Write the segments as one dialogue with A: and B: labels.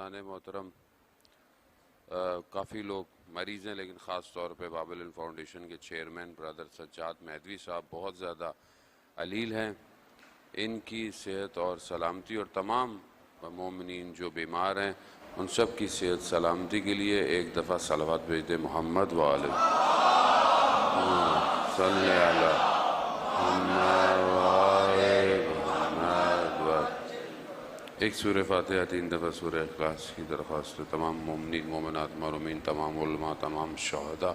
A: عزیزان محترم، کافی لوگ مریض ہیں، لیکن خاص طور پہ بابل علم فاؤنڈیشن کے چیئرمین برادر سجاد مہدوی صاحب بہت زیادہ علیل ہیں۔ ان کی صحت اور سلامتی اور تمام مومنین جو بیمار ہیں ان سب کی صحت سلامتی کے لیے ایک دفعہ صلوات بھیج دیں محمد و آلہ صلی علی محمد و آلہ محمد۔ ایک سورہ فاتحہ 3 دفعہ سورہ اخلاص کی درخواست ہے تمام مومنین مومنات معرومین، تمام علماء، تمام شہداء،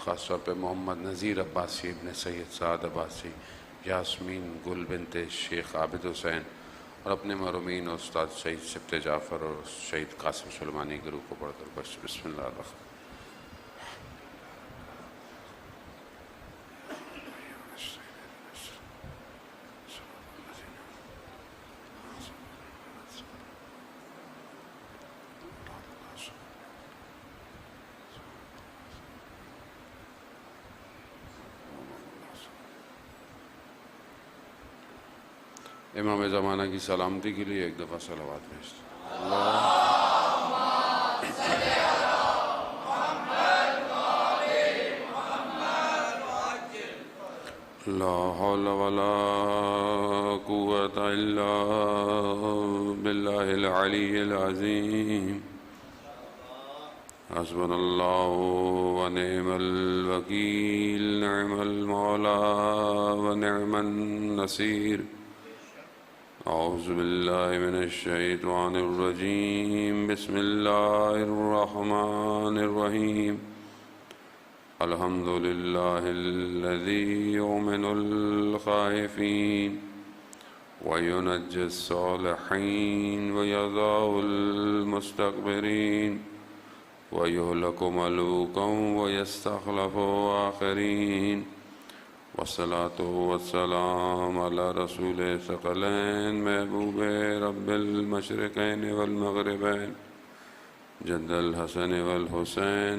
A: خاص طور پہ محمد نذیر عباسی ابن سید سعد عباسی، یاسمین گل بنت شیخ عابد حسین اور اپنے معرومین استاد شہید سبت جعفر اور شہید قاسم سلمانی کے روح کو پڑھ کر بس بسم اللہ الرحمن الرحیم۔ امام زمانہ کی سلامتی کے لیے ایک دفعہ صلوات بھیجتے لا حول ولا قوة الا باللہ العلی العظیم حسبنا اللہ ونعم الوکیل نعم المولا ونعم النصیر۔ اعوذ باللہ من الشیطان الرجیم بسم اللہ الرحمن الرحیم۔ الحمد للہ الذی یؤمن الخائفین وینجی الصالحین ویضع المستکبرین ویہلک ملوکا ویستخلف آخرین، والصلاة والسلام علی رسول ثقلین محبوب رب المشرقین والمغربین جد الحسن والحسین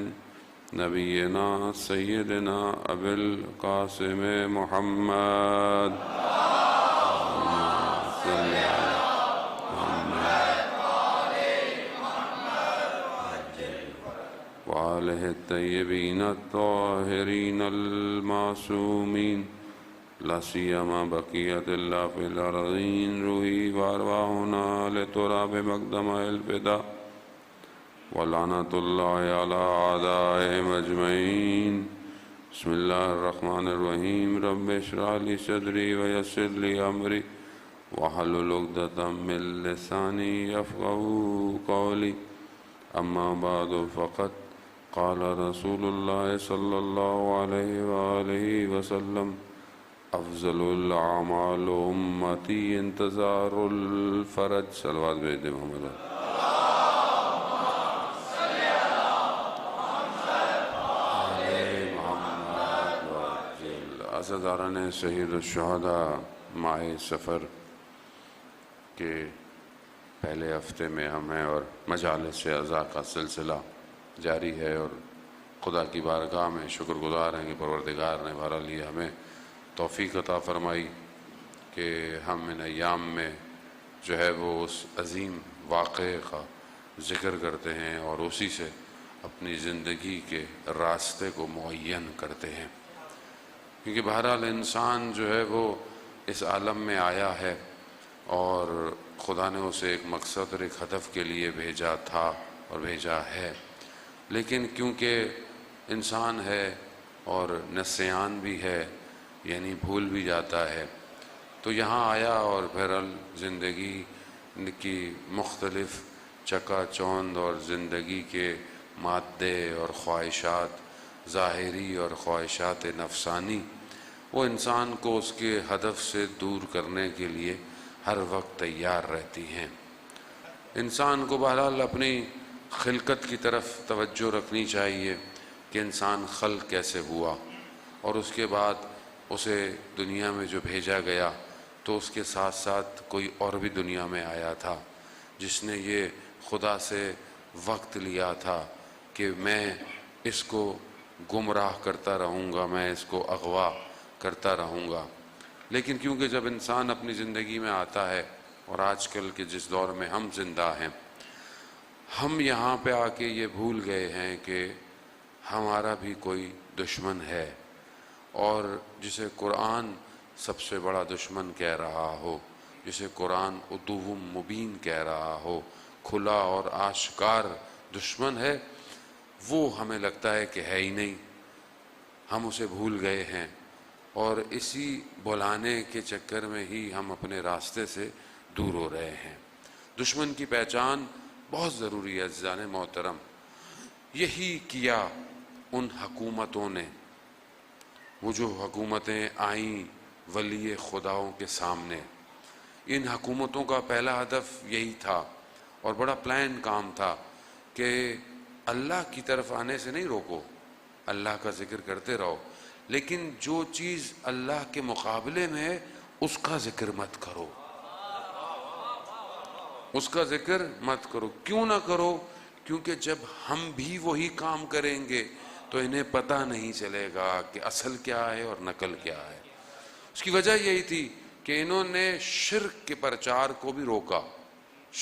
A: نبینا سیدنا ابی القاسم محمد صلی علی وآلہ الطیبین الطاہرین المعصومین لا سیما بقیت اللہ فی الارضین روحی وارواحنا لتراب مقدم الفدا ولعنت اللہ علی اعدائهم اجمعین۔ بسم اللہ الرحمن الرحیم۔ رب اشرح لی صدری ویسر لی امری واحلل عقدۃ من لسانی یفقہوا قولی، اما بعد فقد قال رسول اللہ صلی اللہ علیہ وآلہ وسلم افضل الاعمال امتی انتظار الفرج۔ صلوات بھیج دیں محمد۔ عزاداران شہید الشہداء، ماہ سفر کے پہلے ہفتے میں ہم ہیں اور مجالس عزا کا سلسلہ جاری ہے، اور خدا کی بارگاہ میں شکر گزار ہیں کہ پروردگار نے بہرحال یہ ہمیں توفیق عطا فرمائی کہ ہم ان ایام میں جو ہے وہ اس عظیم واقعے کا ذکر کرتے ہیں اور اسی سے اپنی زندگی کے راستے کو معین کرتے ہیں، کیونکہ بہرحال انسان جو ہے وہ اس عالم میں آیا ہے اور خدا نے اسے ایک مقصد اور ایک ہدف کے لیے بھیجا تھا اور بھیجا ہے، لیکن کیونکہ انسان ہے اور نسیان بھی ہے، یعنی بھول بھی جاتا ہے، تو یہاں آیا اور بہرحال زندگی کی مختلف چکا چوند اور زندگی کے مادے اور خواہشات ظاہری اور خواہشات نفسانی وہ انسان کو اس کے ہدف سے دور کرنے کے لیے ہر وقت تیار رہتی ہیں۔ انسان کو بہرحال اپنی خلقت کی طرف توجہ رکھنی چاہیے کہ انسان خلق کیسے ہوا، اور اس کے بعد اسے دنیا میں جو بھیجا گیا تو اس کے ساتھ ساتھ کوئی اور بھی دنیا میں آیا تھا جس نے یہ خدا سے وقت لیا تھا کہ میں اس کو گمراہ کرتا رہوں گا، میں اس کو اغوا کرتا رہوں گا، لیکن کیونکہ جب انسان اپنی زندگی میں آتا ہے اور آج کل کے جس دور میں ہم زندہ ہیں ہم یہاں پہ آ کے یہ بھول گئے ہیں کہ ہمارا بھی کوئی دشمن ہے، اور جسے قرآن سب سے بڑا دشمن کہہ رہا ہو، جسے قرآن عدو مبین کہہ رہا ہو، کھلا اور آشکار دشمن ہے، وہ ہمیں لگتا ہے کہ ہے ہی نہیں، ہم اسے بھول گئے ہیں، اور اسی بلانے کے چکر میں ہی ہم اپنے راستے سے دور ہو رہے ہیں۔ دشمن کی پہچان بہت ضروری ہے عزیزان محترم۔ یہی کیا ان حکومتوں نے، وہ جو حکومتیں آئیں ولی خداؤں کے سامنے، ان حکومتوں کا پہلا ہدف یہی تھا، اور بڑا پلان کام تھا کہ اللہ کی طرف آنے سے نہیں روکو، اللہ کا ذکر کرتے رہو، لیکن جو چیز اللہ کے مقابلے میں ہے اس کا ذکر مت کرو، اس کا ذکر مت کرو۔ کیوں نہ کرو؟ کیونکہ جب ہم بھی وہی کام کریں گے تو انہیں پتہ نہیں چلے گا کہ اصل کیا ہے اور نقل کیا ہے۔ اس کی وجہ یہی تھی کہ انہوں نے شرک کے پرچار کو بھی روکا،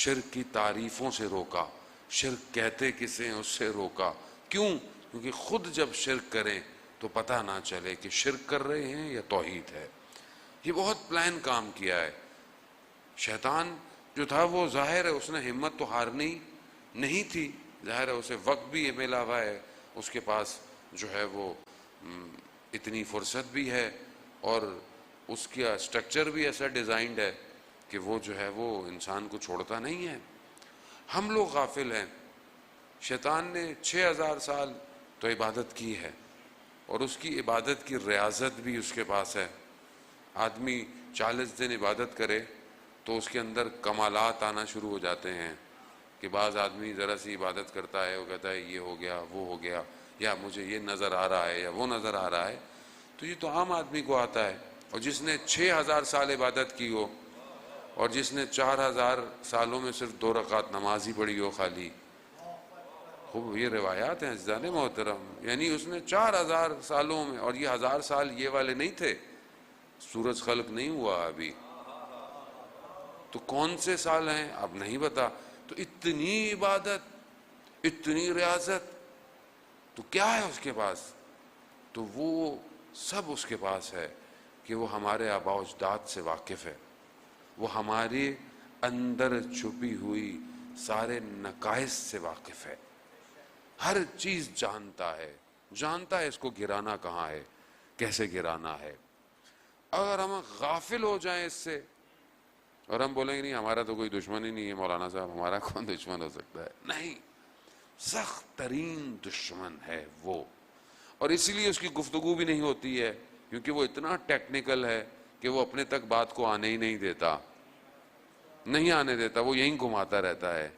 A: شرک کی تعریفوں سے روکا، شرک کہتے کسے اس سے روکا۔ کیوں؟ کیونکہ خود جب شرک کریں تو پتہ نہ چلے کہ شرک کر رہے ہیں یا توحید ہے۔ یہ بہت پلان کام کیا ہے۔ شیطان جو تھا وہ ظاہر ہے اس نے ہمت تو ہارنی نہیں تھی، ظاہر ہے اسے وقت بھی ملا ہوا ہے، اس کے پاس جو ہے وہ اتنی فرصت بھی ہے، اور اس کا سٹرکچر بھی ایسا ڈیزائنڈ ہے کہ وہ جو ہے وہ انسان کو چھوڑتا نہیں ہے۔ ہم لوگ غافل ہیں۔ شیطان نے 6000 سال تو عبادت کی ہے، اور اس کی عبادت کی ریاضت بھی اس کے پاس ہے۔ آدمی 40 دن عبادت کرے تو اس کے اندر کمالات آنا شروع ہو جاتے ہیں، کہ بعض آدمی ذرا سی عبادت کرتا ہے، وہ کہتا ہے یہ ہو گیا وہ ہو گیا، یا مجھے یہ نظر آ رہا ہے یا وہ نظر آ رہا ہے۔ تو یہ تو عام آدمی کو آتا ہے، اور جس نے 6000 سال عبادت کی ہو، اور جس نے 4000 سالوں میں صرف 2 رکعت نماز ہی پڑھی ہو خالی، خوب یہ روایات ہیں عزیزان محترم، یعنی اس نے 4000 سالوں میں، اور یہ 1000 سال یہ والے نہیں تھے، سورج خلق نہیں ہوا ابھی، تو کون سے سال ہیں اب نہیں پتا۔ تو اتنی عبادت، اتنی ریاضت، تو کیا ہے اس کے پاس؟ تو وہ سب اس کے پاس ہے کہ وہ ہمارے آباء و اجداد سے واقف ہے، وہ ہمارے اندر چھپی ہوئی سارے نقائص سے واقف ہے، ہر چیز جانتا ہے، جانتا ہے اس کو گرانا کہاں ہے، کیسے گرانا ہے۔ اگر ہم غافل ہو جائیں اس سے، اور ہم بولیں گے نہیں ہمارا تو کوئی دشمن ہی نہیں ہے مولانا صاحب، ہمارا کون دشمن ہو سکتا ہے؟ نہیں، سخت ترین دشمن ہے وہ، اور اسی لیے اس کی گفتگو بھی نہیں ہوتی ہے، کیونکہ وہ اتنا ٹیکنیکل ہے کہ وہ اپنے تک بات کو آنے ہی نہیں دیتا، نہیں آنے دیتا، وہ یہیں گھماتا رہتا ہے،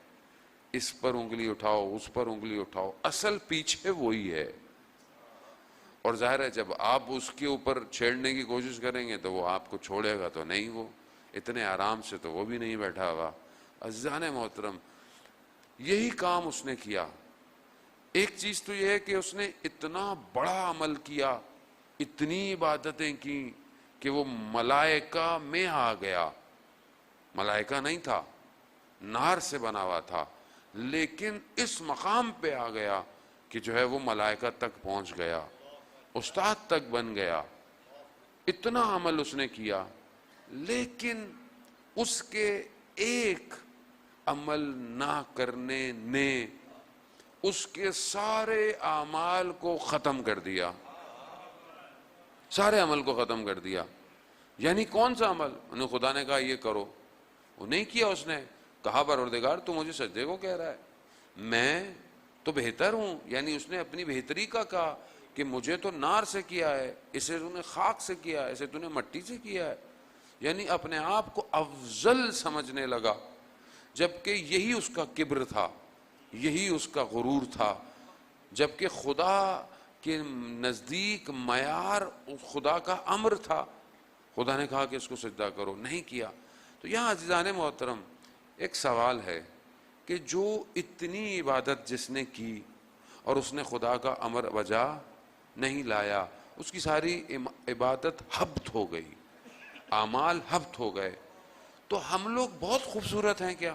A: اس پر انگلی اٹھاؤ اس پر انگلی اٹھاؤ، اصل پیچھے وہی ہے۔ اور ظاہر ہے جب آپ اس کے اوپر چھیڑنے کی کوشش کریں گے تو وہ آپ کو چھوڑے گا تو نہیں، وہ اتنے آرام سے تو وہ بھی نہیں بیٹھا ہوا۔ عزیزان محترم، یہی کام اس نے کیا۔ ایک چیز تو یہ ہے کہ اس نے اتنا بڑا عمل کیا، اتنی عبادتیں کی کہ وہ ملائکہ میں آ گیا، ملائکہ نہیں تھا، نار سے بنا ہوا تھا، لیکن اس مقام پہ آ گیا کہ جو ہے وہ ملائکہ تک پہنچ گیا، استاد تک بن گیا، اتنا عمل اس نے کیا، لیکن اس کے ایک عمل نہ کرنے نے اس کے سارے اعمال کو ختم کر دیا، سارے عمل کو ختم کر دیا۔ یعنی کون سا عمل؟ انہیں خدا نے کہا یہ کرو، وہ نہیں کیا، اس نے کہا پروردگار تو مجھے سجدے کو کہہ رہا ہے، میں تو بہتر ہوں، یعنی اس نے اپنی بہتری کا کہا کہ مجھے تو نار سے کیا ہے، اسے تو نے خاک سے کیا ہے، اسے تو نے مٹی سے کیا ہے، یعنی اپنے آپ کو افضل سمجھنے لگا، جبکہ یہی اس کا کبر تھا، یہی اس کا غرور تھا، جبکہ خدا کے نزدیک معیار خدا کا امر تھا، خدا نے کہا کہ اس کو سجدہ کرو، نہیں کیا۔ تو یہاں عزیزان محترم ایک سوال ہے کہ جو اتنی عبادت جس نے کی اور اس نے خدا کا امر بجا نہیں لایا، اس کی ساری عبادت حبط ہو گئی، اعمال حبط ہو گئے۔ تو ہم لوگ بہت خوبصورت ہیں کیا؟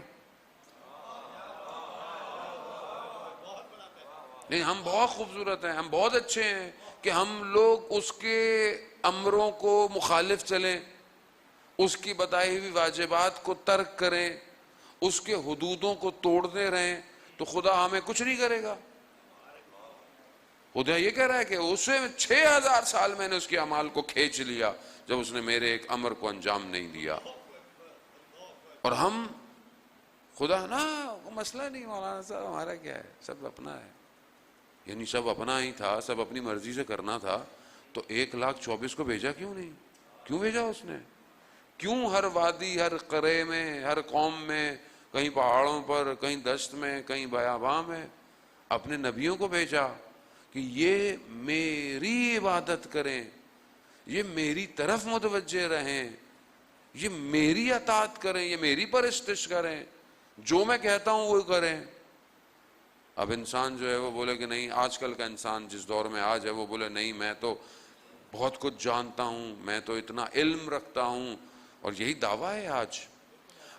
A: نہیں ہم بہت خوبصورت ہیں، ہم بہت اچھے ہیں کہ ہم لوگ اس کے امروں کو مخالف چلیں، اس کی بتائی ہوئی واجبات کو ترک کریں، اس کے حدودوں کو توڑتے رہیں، تو خدا ہمیں کچھ نہیں کرے گا۔ خدا یہ کہہ رہا ہے کہ اسے 6000 سال میں نے اس کے اعمال کو کھینچ لیا جب اس نے میرے ایک امر کو انجام نہیں دیا۔ اور ہم خدا نا مسئلہ نہیں مولانا صاحب، ہمارا کیا ہے، سب اپنا ہے، یعنی سب اپنا ہی تھا، سب اپنی مرضی سے کرنا تھا، تو 1,24,000 کو بھیجا کیوں نہیں؟ کیوں بھیجا اس نے؟ کیوں ہر وادی، ہر قرے میں، ہر قوم میں، کہیں پہاڑوں پر، کہیں دشت میں، کہیں بیاباں میں اپنے نبیوں کو بھیجا کہ یہ میری عبادت کریں، یہ میری طرف متوجہ رہیں، یہ میری اطاعت کریں، یہ میری پرستش کریں، جو میں کہتا ہوں وہ کریں۔ اب انسان جو ہے وہ بولے کہ نہیں، آج کل کا انسان جس دور میں آج ہے وہ بولے نہیں میں تو بہت کچھ جانتا ہوں، میں تو اتنا علم رکھتا ہوں، اور یہی دعویٰ ہے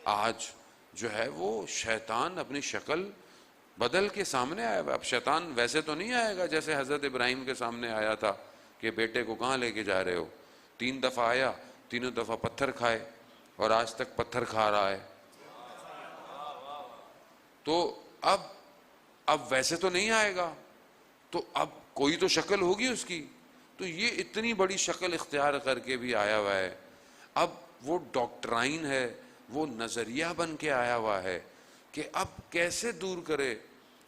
A: آج جو ہے وہ شیطان اپنی شکل بدل کے سامنے آیا ہے۔ اب شیطان ویسے تو نہیں آئے گا جیسے حضرت ابراہیم کے سامنے آیا تھا کہ بیٹے کو کہاں لے کے جا رہے ہو، 3 دفعہ آیا، تینوں دفعہ پتھر کھائے، اور آج تک پتھر کھا رہا ہے۔ تو اب ویسے تو نہیں آئے گا، تو اب کوئی تو شکل ہوگی اس کی، تو یہ اتنی بڑی شکل اختیار کر کے بھی آیا ہوا ہے۔ اب وہ ڈاکٹرائن ہے، وہ نظریہ بن کے آیا ہوا ہے کہ اب کیسے دور کرے،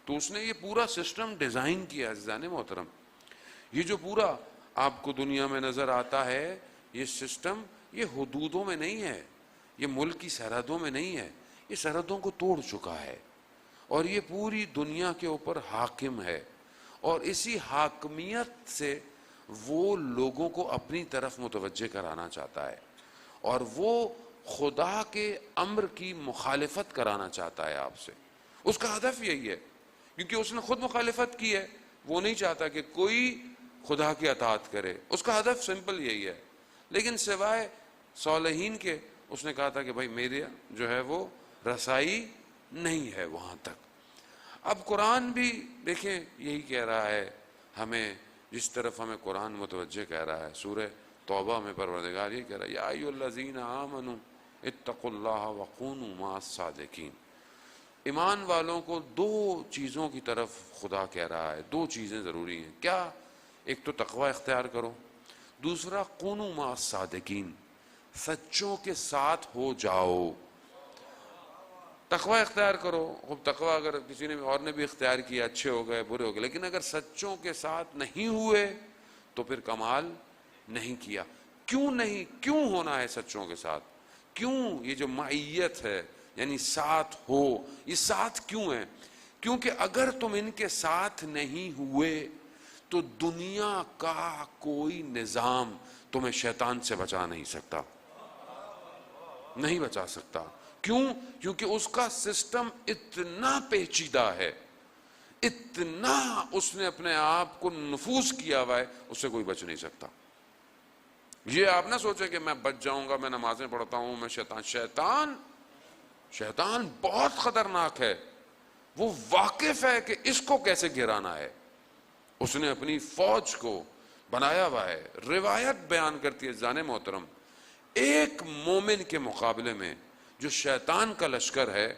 A: تو اس نے یہ پورا سسٹم ڈیزائن کیا۔ عزیزان محترم، یہ جو پورا آپ کو دنیا میں نظر آتا ہے، یہ سسٹم یہ حدودوں میں نہیں ہے، یہ ملک کی سرحدوں میں نہیں ہے، یہ سرحدوں کو توڑ چکا ہے، اور یہ پوری دنیا کے اوپر حاکم ہے، اور اسی حاکمیت سے وہ لوگوں کو اپنی طرف متوجہ کرانا چاہتا ہے، اور وہ خدا کے امر کی مخالفت کرانا چاہتا ہے آپ سے۔ اس کا ہدف یہی ہے، کیونکہ اس نے خود مخالفت کی ہے، وہ نہیں چاہتا کہ کوئی خدا کی اطاعت کرے، اس کا ہدف سمپل یہی ہے۔ لیکن سوائے صالحین کے اس نے کہا تھا کہ بھائی میرے جو ہے وہ رسائی نہیں ہے وہاں تک۔ اب قرآن بھی دیکھیں یہی کہہ رہا ہے ہمیں، جس طرف ہمیں قرآن متوجہ کہہ رہا ہے۔ سورہ توبہ میں پروردگار یہ کہہ رہا ہے، یا ایھا الذین آمنوا اتقوا اللہ وکونوا مع الصادقین۔ ایمان والوں کو 2 چیزوں کی طرف خدا کہہ رہا ہے، 2 چیزیں ضروری ہیں۔ کیا؟ ایک تو تقوی اختیار کرو، دوسرا کونوا مع الصادقین، سچوں کے ساتھ ہو جاؤ۔ تقوی اختیار کرو، خب تقوی اگر کسی نے اور نے بھی اختیار کیا، اچھے ہو گئے برے ہو گئے، لیکن اگر سچوں کے ساتھ نہیں ہوئے تو پھر کمال نہیں کیا۔ کیوں نہیں؟ کیوں ہونا ہے سچوں کے ساتھ؟ کیوں یہ جو معیت ہے یعنی ساتھ ہو، یہ ساتھ کیوں ہے؟ کیونکہ اگر تم ان کے ساتھ نہیں ہوئے تو دنیا کا کوئی نظام تمہیں شیطان سے بچا نہیں سکتا، نہیں بچا سکتا۔ کیوں؟ کیونکہ اس کا سسٹم اتنا پیچیدہ ہے، اتنا اس نے اپنے آپ کو نفوذ کیا ہوا ہے، اس سے کوئی بچ نہیں سکتا۔ یہ آپ نہ سوچیں کہ میں بچ جاؤں گا، میں نمازیں پڑھتا ہوں، میں شیطان بہت خطرناک ہے، وہ واقف ہے کہ اس کو کیسے گرانا ہے۔ اس نے اپنی فوج کو بنایا ہوا ہے۔ روایت بیان کرتی ہے جان محترم، ایک مومن کے مقابلے میں جو شیطان کا لشکر ہے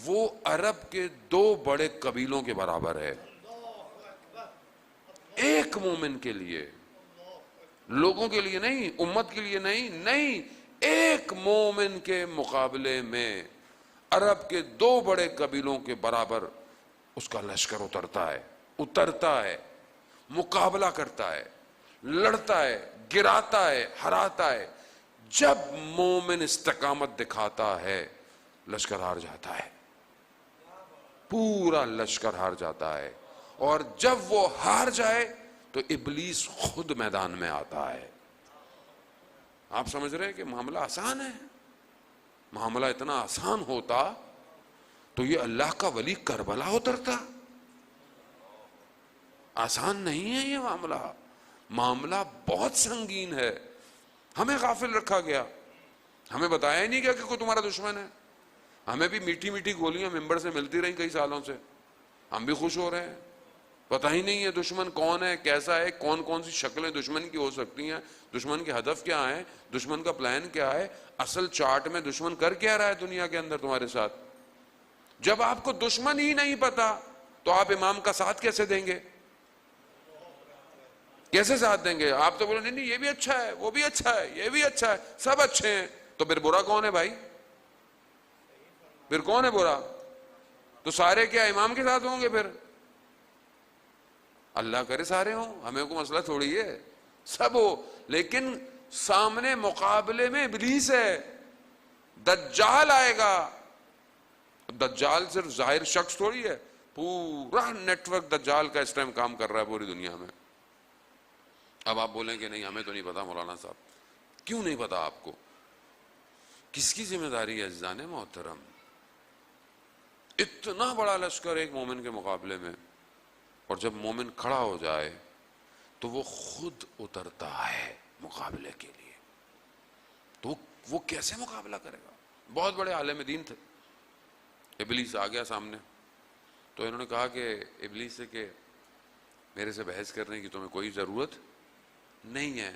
A: وہ عرب کے 2 بڑے قبیلوں کے برابر ہے۔ ایک مومن کے لیے، لوگوں کے لیے نہیں، امت کے لیے نہیں، ایک مومن کے مقابلے میں عرب کے 2 بڑے قبیلوں کے برابر اس کا لشکر اترتا ہے، مقابلہ کرتا ہے، لڑتا ہے، گراتا ہے، ہراتا ہے۔ جب مومن استقامت دکھاتا ہے لشکر ہار جاتا ہے، پورا لشکر ہار جاتا ہے، اور جب وہ ہار جائے تو ابلیس خود میدان میں آتا ہے۔ آپ سمجھ رہے ہیں کہ معاملہ آسان ہے؟ معاملہ اتنا آسان ہوتا تو یہ اللہ کا ولی کربلا اترتا؟ آسان نہیں ہے یہ معاملہ بہت سنگین ہے۔ ہمیں غافل رکھا گیا، ہمیں بتایا ہی نہیں گیا کہ کوئی تمہارا دشمن ہے۔ ہمیں بھی میٹھی میٹھی گولیاں ممبر سے ملتی رہیں کئی سالوں سے، ہم بھی خوش ہو رہے ہیں، پتہ ہی نہیں ہے دشمن کون ہے، کیسا ہے، کون کون سی شکلیں دشمن کی ہو سکتی ہیں، دشمن کے ہدف کیا ہیں، دشمن کا پلان کیا ہے، اصل چارٹ میں دشمن کر کیا رہا ہے دنیا کے اندر تمہارے ساتھ۔ جب آپ کو دشمن ہی نہیں پتا تو آپ امام کا ساتھ کیسے دیں گے؟ کیسے ساتھ دیں گے؟ آپ تو بولو نہیں یہ بھی اچھا ہے، وہ بھی اچھا ہے، یہ بھی اچھا ہے، سب اچھے ہیں، تو پھر برا کون ہے بھائی؟ پھر کون ہے برا؟ تو سارے کیا امام کے ساتھ ہوں گے پھر؟ اللہ کرے سارے ہوں، ہمیں کوئی مسئلہ تھوڑی ہے، سب ہو، لیکن سامنے مقابلے میں ابلیس ہے، دجال آئے گا۔ دجال صرف ظاہر شخص تھوڑی ہے، پورا نیٹ ورک دجال کا اس ٹائم کام کر رہا ہے پوری دنیا میں۔ اب آپ بولیں کہ نہیں ہمیں تو نہیں پتا مولانا صاحب، کیوں نہیں پتا آپ کو؟ کس کی ذمہ داری ہے عزیزان محترم؟ اتنا بڑا لشکر ایک مومن کے مقابلے میں، اور جب مومن کھڑا ہو جائے تو وہ خود اترتا ہے مقابلے کے لیے، تو وہ کیسے مقابلہ کرے گا؟ بہت بڑے عالم دین تھے، ابلیس آ گیا سامنے، تو انہوں نے کہا کہ ابلیس سے کہ میرے سے بحث کرنے کی تمہیں کوئی ضرورت نہیں ہے،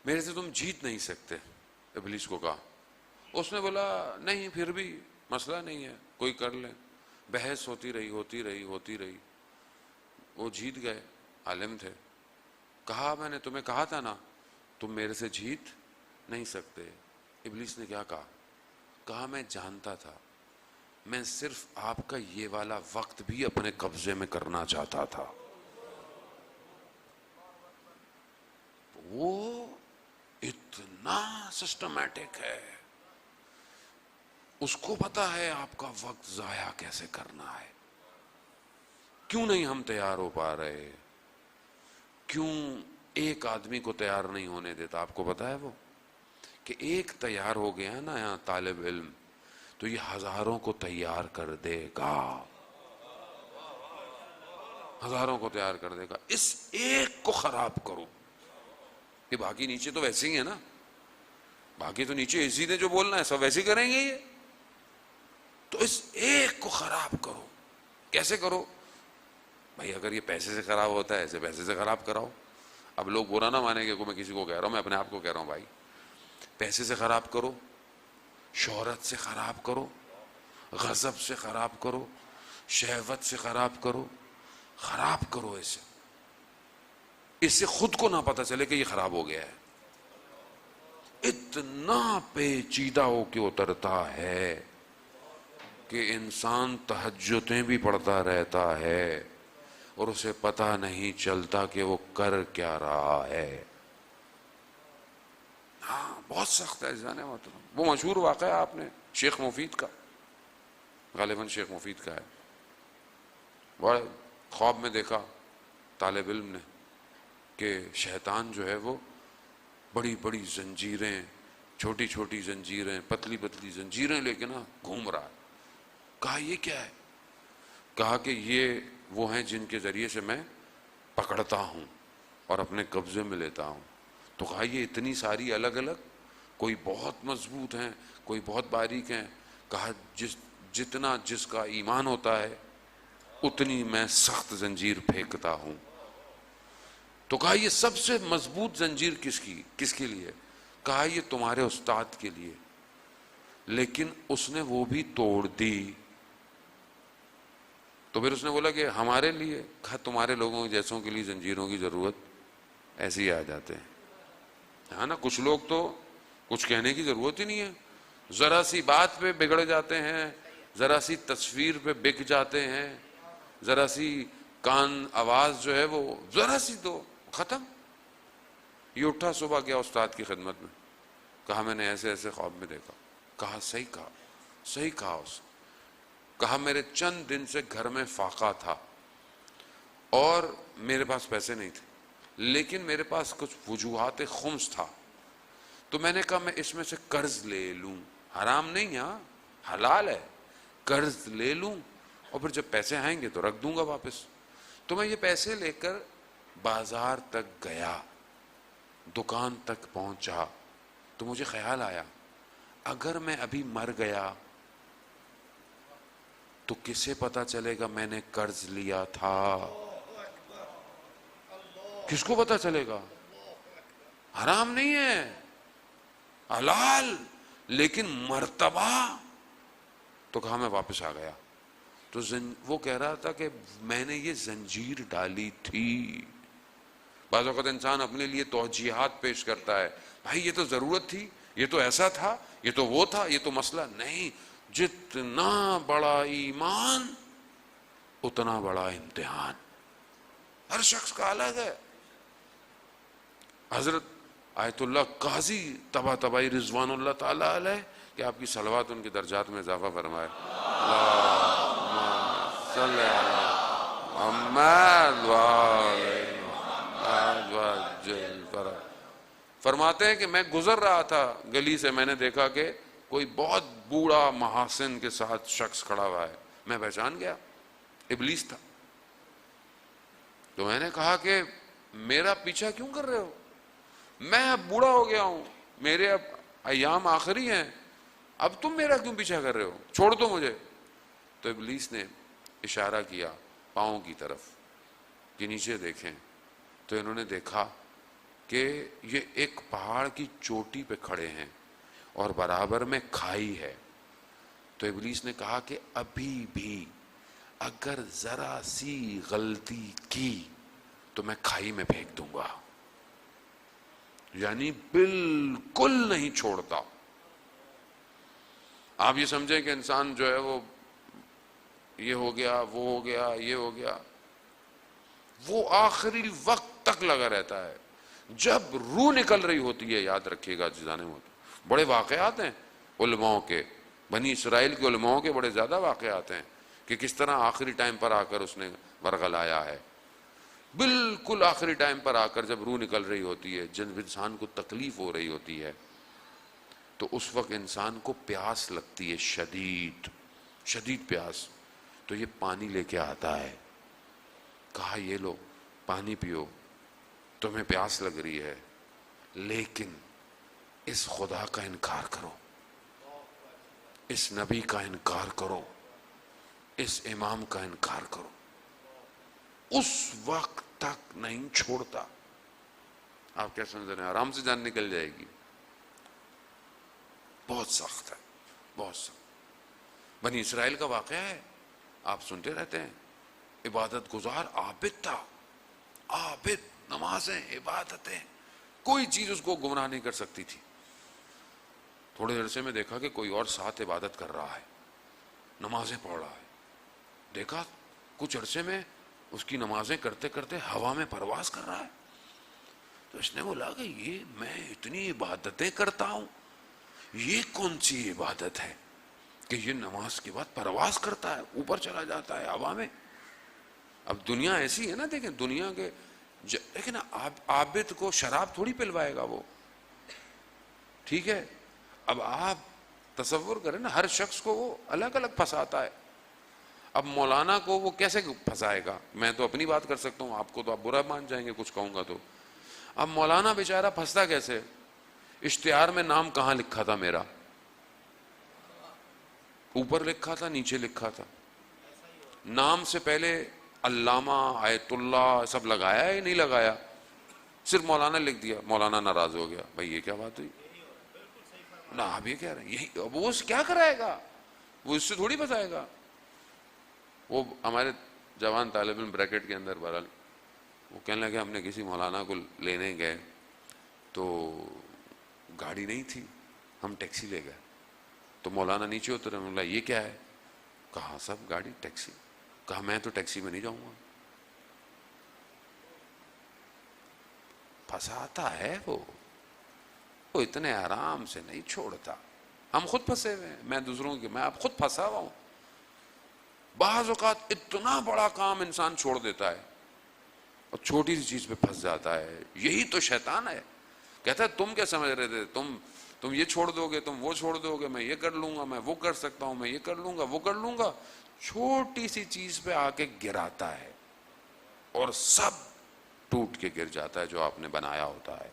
A: میرے سے تم جیت نہیں سکتے۔ ابلیس کو کہا، اس نے بولا نہیں پھر بھی مسئلہ نہیں ہے، کوئی کر لے۔ بحث ہوتی رہی، وہ جیت گئے، عالم تھے۔ کہا میں نے تمہیں کہا تھا نا تم میرے سے جیت نہیں سکتے۔ ابلیس نے کیا کہا؟ کہا میں جانتا تھا، میں صرف آپ کا یہ والا وقت بھی اپنے قبضے میں کرنا چاہتا تھا۔ وہ اتنا سسٹمیٹک ہے، اس کو پتا ہے آپ کا وقت ضائع کیسے کرنا ہے۔ کیوں نہیں ہم تیار ہو پا رہے؟ کیوں ایک آدمی کو تیار نہیں ہونے دیتا؟ آپ کو پتا ہے وہ کہ ایک تیار ہو گیا نا یہاں طالب علم، تو یہ ہزاروں کو تیار کر دے گا، ہزاروں کو تیار کر دے گا۔ اس ایک کو خراب کرو، یہ باقی نیچے تو ویسے ہی ہے نا، باقی تو نیچے اسی نے جو بولنا ہے سب ویسے کریں گے یہ، تو اس ایک کو خراب کرو۔ کیسے کرو بھائی؟ اگر یہ پیسے سے خراب ہوتا ہے ایسے پیسے سے خراب کراؤ۔ اب لوگ برا نہ مانیں گے کہ میں کسی کو کہہ رہا ہوں، میں اپنے آپ کو کہہ رہا ہوں بھائی، پیسے سے خراب کرو، شہرت سے خراب کرو، غضب سے خراب کرو، شہوت سے خراب کرو، خراب کرو اسے، اس سے خود کو نہ پتہ چلے کہ یہ خراب ہو گیا ہے۔ اتنا پیچیدہ ہو کے اترتا ہے کہ انسان تہجدیں بھی پڑھتا رہتا ہے اور اسے پتہ نہیں چلتا کہ وہ کر کیا رہا ہے۔ ہاں بہت سخت ہے جانے محترم۔ وہ مشہور واقعہ آپ نے شیخ مفید کا، غالباً شیخ مفید کا ہے، بڑے خواب میں دیکھا طالب علم نے کہ شیطان جو ہے وہ بڑی بڑی زنجیریں، چھوٹی چھوٹی زنجیریں، پتلی پتلی زنجیریں لے کے نا گھوم رہا ہے۔ کہا یہ کیا ہے؟ کہا کہ یہ وہ ہیں جن کے ذریعے سے میں پکڑتا ہوں اور اپنے قبضے میں لیتا ہوں۔ تو کہا یہ اتنی ساری الگ الگ، کوئی بہت مضبوط ہیں، کوئی بہت باریک ہیں۔ کہا جتنا جس کا ایمان ہوتا ہے اتنی میں سخت زنجیر پھینکتا ہوں۔ تو کہا یہ سب سے مضبوط زنجیر کس کے لیے؟ کہا یہ تمہارے استاد کے لیے، لیکن اس نے وہ بھی توڑ دی۔ تو پھر اس نے بولا کہ ہمارے لیے؟ کہا تمہارے لوگوں جیسوں کے لیے زنجیروں کی ضرورت ایسے ہی آ جاتے ہیں، ہاں نا۔ کچھ لوگ تو کچھ کہنے کی ضرورت ہی نہیں ہے، ذرا سی بات پہ بگڑ جاتے ہیں، ذرا سی تصویر پہ بک جاتے ہیں، ذرا سی کان آواز جو ہے وہ ذرا سی تو ختم۔ یہ اٹھا صبح گیا استاد کی خدمت میں، کہا میں نے ایسے ایسے خواب میں دیکھا۔ کہا صحیح کہا، صحیح کہا اس نے۔ کہا میرے چند دن سے گھر میں فاقہ تھا اور میرے پاس پیسے نہیں تھے، لیکن میرے پاس کچھ وجوہات خمس تھا، تو میں نے کہا میں اس میں سے قرض لے لوں، حرام نہیں، ہاں حلال ہے، قرض لے لوں اور پھر جب پیسے آئیں گے تو رکھ دوں گا واپس۔ تو میں یہ پیسے لے کر بازار تک گیا، دکان تک پہنچا، تو مجھے خیال آیا اگر میں ابھی مر گیا تو کسے پتا چلے گا میں نے قرض لیا تھا؟ کس کو پتا چلے گا؟ حرام نہیں ہے، حلال، لیکن مرتبہ تو کہا میں واپس آ گیا. تو وہ کہہ رہا تھا کہ میں نے یہ زنجیر ڈالی تھی. بعض اوقات انسان اپنے لیے توجیحات پیش کرتا ہے، بھائی یہ تو ضرورت تھی، یہ تو ایسا تھا، یہ تو وہ تھا، یہ تو مسئلہ نہیں. جتنا بڑا ایمان اتنا بڑا امتحان. ہر شخص کا الگ ہے. حضرت آیت اللہ قاضی طباطبائی رضوان اللہ تعالی علیہ، کہ آپ کی صلوات ان کے درجات میں اضافہ فرمائے. اللہم صلی علی محمد فرماتے ہیں کہ میں گزر رہا تھا گلی سے، میں نے دیکھا کہ کوئی بہت بوڑھا محاسن کے ساتھ شخص کھڑا ہوا ہے. میں پہچان گیا، ابلیس تھا. تو میں نے کہا کہ میرا پیچھا کیوں کر رہے ہو؟ میں اب بوڑھا ہو گیا ہوں، میرے اب ایام آخری ہیں، اب تم میرا کیوں پیچھا کر رہے ہو؟ چھوڑ دو مجھے. تو ابلیس نے اشارہ کیا پاؤں کی طرف کہ نیچے دیکھیں. تو انہوں نے دیکھا کہ یہ ایک پہاڑ کی چوٹی پہ کھڑے ہیں اور برابر میں کھائی ہے. تو ابلیس نے کہا کہ ابھی بھی اگر ذرا سی غلطی کی تو میں کھائی میں پھینک دوں گا. یعنی بالکل نہیں چھوڑتا. آپ یہ سمجھیں کہ انسان جو ہے وہ یہ ہو گیا، وہ ہو گیا، یہ ہو گیا، وہ آخری وقت تک لگا رہتا ہے. جب روح نکل رہی ہوتی ہے، یاد رکھیے گا جانے میں، بڑے واقعات ہیں علماء کے، بنی اسرائیل کے علماء کے بڑے زیادہ واقعات ہیں کہ کس طرح آخری ٹائم پر آ کر اس نے ورغلایا ہے. بالکل آخری ٹائم پر آ کر جب روح نکل رہی ہوتی ہے، جب انسان کو تکلیف ہو رہی ہوتی ہے، تو اس وقت انسان کو پیاس لگتی ہے، شدید شدید پیاس. تو یہ پانی لے کے آتا ہے، کہا یہ لو پانی پیو، تمہیں پیاس لگ رہی ہے، لیکن اس خدا کا انکار کرو، اس نبی کا انکار کرو، اس امام کا انکار کرو. اس وقت تک نہیں چھوڑتا. آپ کیا سمجھ رہے ہیں؟ آرام سے جان نکل جائے گی. بہت سخت ہے، بہت سخت. بنی اسرائیل کا واقعہ ہے، آپ سنتے رہتے ہیں. عبادت گزار عابد تھا، عابد، نمازیں، عبادتیں، کوئی چیز اس کو گمراہ نہیں کر سکتی تھی. تھوڑے عرصے میں دیکھا کہ کوئی اور ساتھ عبادت کر رہا ہے، نمازیں پڑھ رہا ہے. دیکھا کچھ عرصے میں اس کی نمازیں کرتے کرتے ہوا میں پرواز کر رہا ہے. تو اس نے بولا کہ یہ میں اتنی عبادتیں کرتا ہوں، یہ کون سی عبادت ہے کہ یہ نماز کے بعد پرواز کرتا ہے، اوپر چلا جاتا ہے ہوا میں. اب دنیا ایسی ہے نا، دیکھیں دنیا کے دیکھیں نا، عابد کو شراب تھوڑی پلوائے گا وہ، ٹھیک ہے. اب آپ تصور کریں نا، ہر شخص کو وہ الگ الگ پھنساتا ہے. اب مولانا کو وہ کیسے پھنسائے گا؟ میں تو اپنی بات کر سکتا ہوں، آپ کو تو آپ برا مان جائیں گے کچھ کہوں گا تو. اب مولانا بیچارہ پھنستا کیسے؟ اشتہار میں نام کہاں لکھا تھا میرا؟ اوپر لکھا تھا، نیچے لکھا تھا. نام سے پہلے علامہ، آیت اللہ سب لگایا ہے نہیں لگایا؟ صرف مولانا لکھ دیا. مولانا ناراض ہو گیا، بھائی یہ کیا بات ہوئی؟ نہ آپ یہ کہہ رہے ہیں، یہی وہ کیا کرائے گا؟ وہ اس سے تھوڑی بتائے گا. وہ ہمارے جوان طالب علم بریکٹ کے اندر بہرحال وہ کہنے لگے ہم نے کسی مولانا کو لینے گئے تو گاڑی نہیں تھی، ہم ٹیکسی لے گئے. تو مولانا نیچے اترے، بولا یہ کیا ہے؟ کہا سب گاڑی ٹیکسی. کہا میں تو ٹیکسی میں نہیں جاؤں گا. پھنساتا ہے وہ اتنے آرام سے نہیں چھوڑتا. ہم خود پھنسے ہوئے ہیں، میں دوسروں کے، میں آپ خود پھنسا ہوا ہوں. بعض اوقات اتنا بڑا کام انسان چھوڑ دیتا ہے اور چھوٹی سی چیز پہ پھنس جاتا ہے. یہی تو شیطان ہے. کہتا ہے تم کیا سمجھ رہے تھے، تم یہ چھوڑ دو گے، تم وہ چھوڑ دو گے، میں یہ کر لوں گا، میں وہ کر سکتا ہوں، میں یہ کر لوں گا، وہ کر لوں گا. چھوٹی سی چیز پہ آ کے گراتا ہے اور سب ٹوٹ کے گر جاتا ہے جو آپ نے بنایا ہوتا ہے.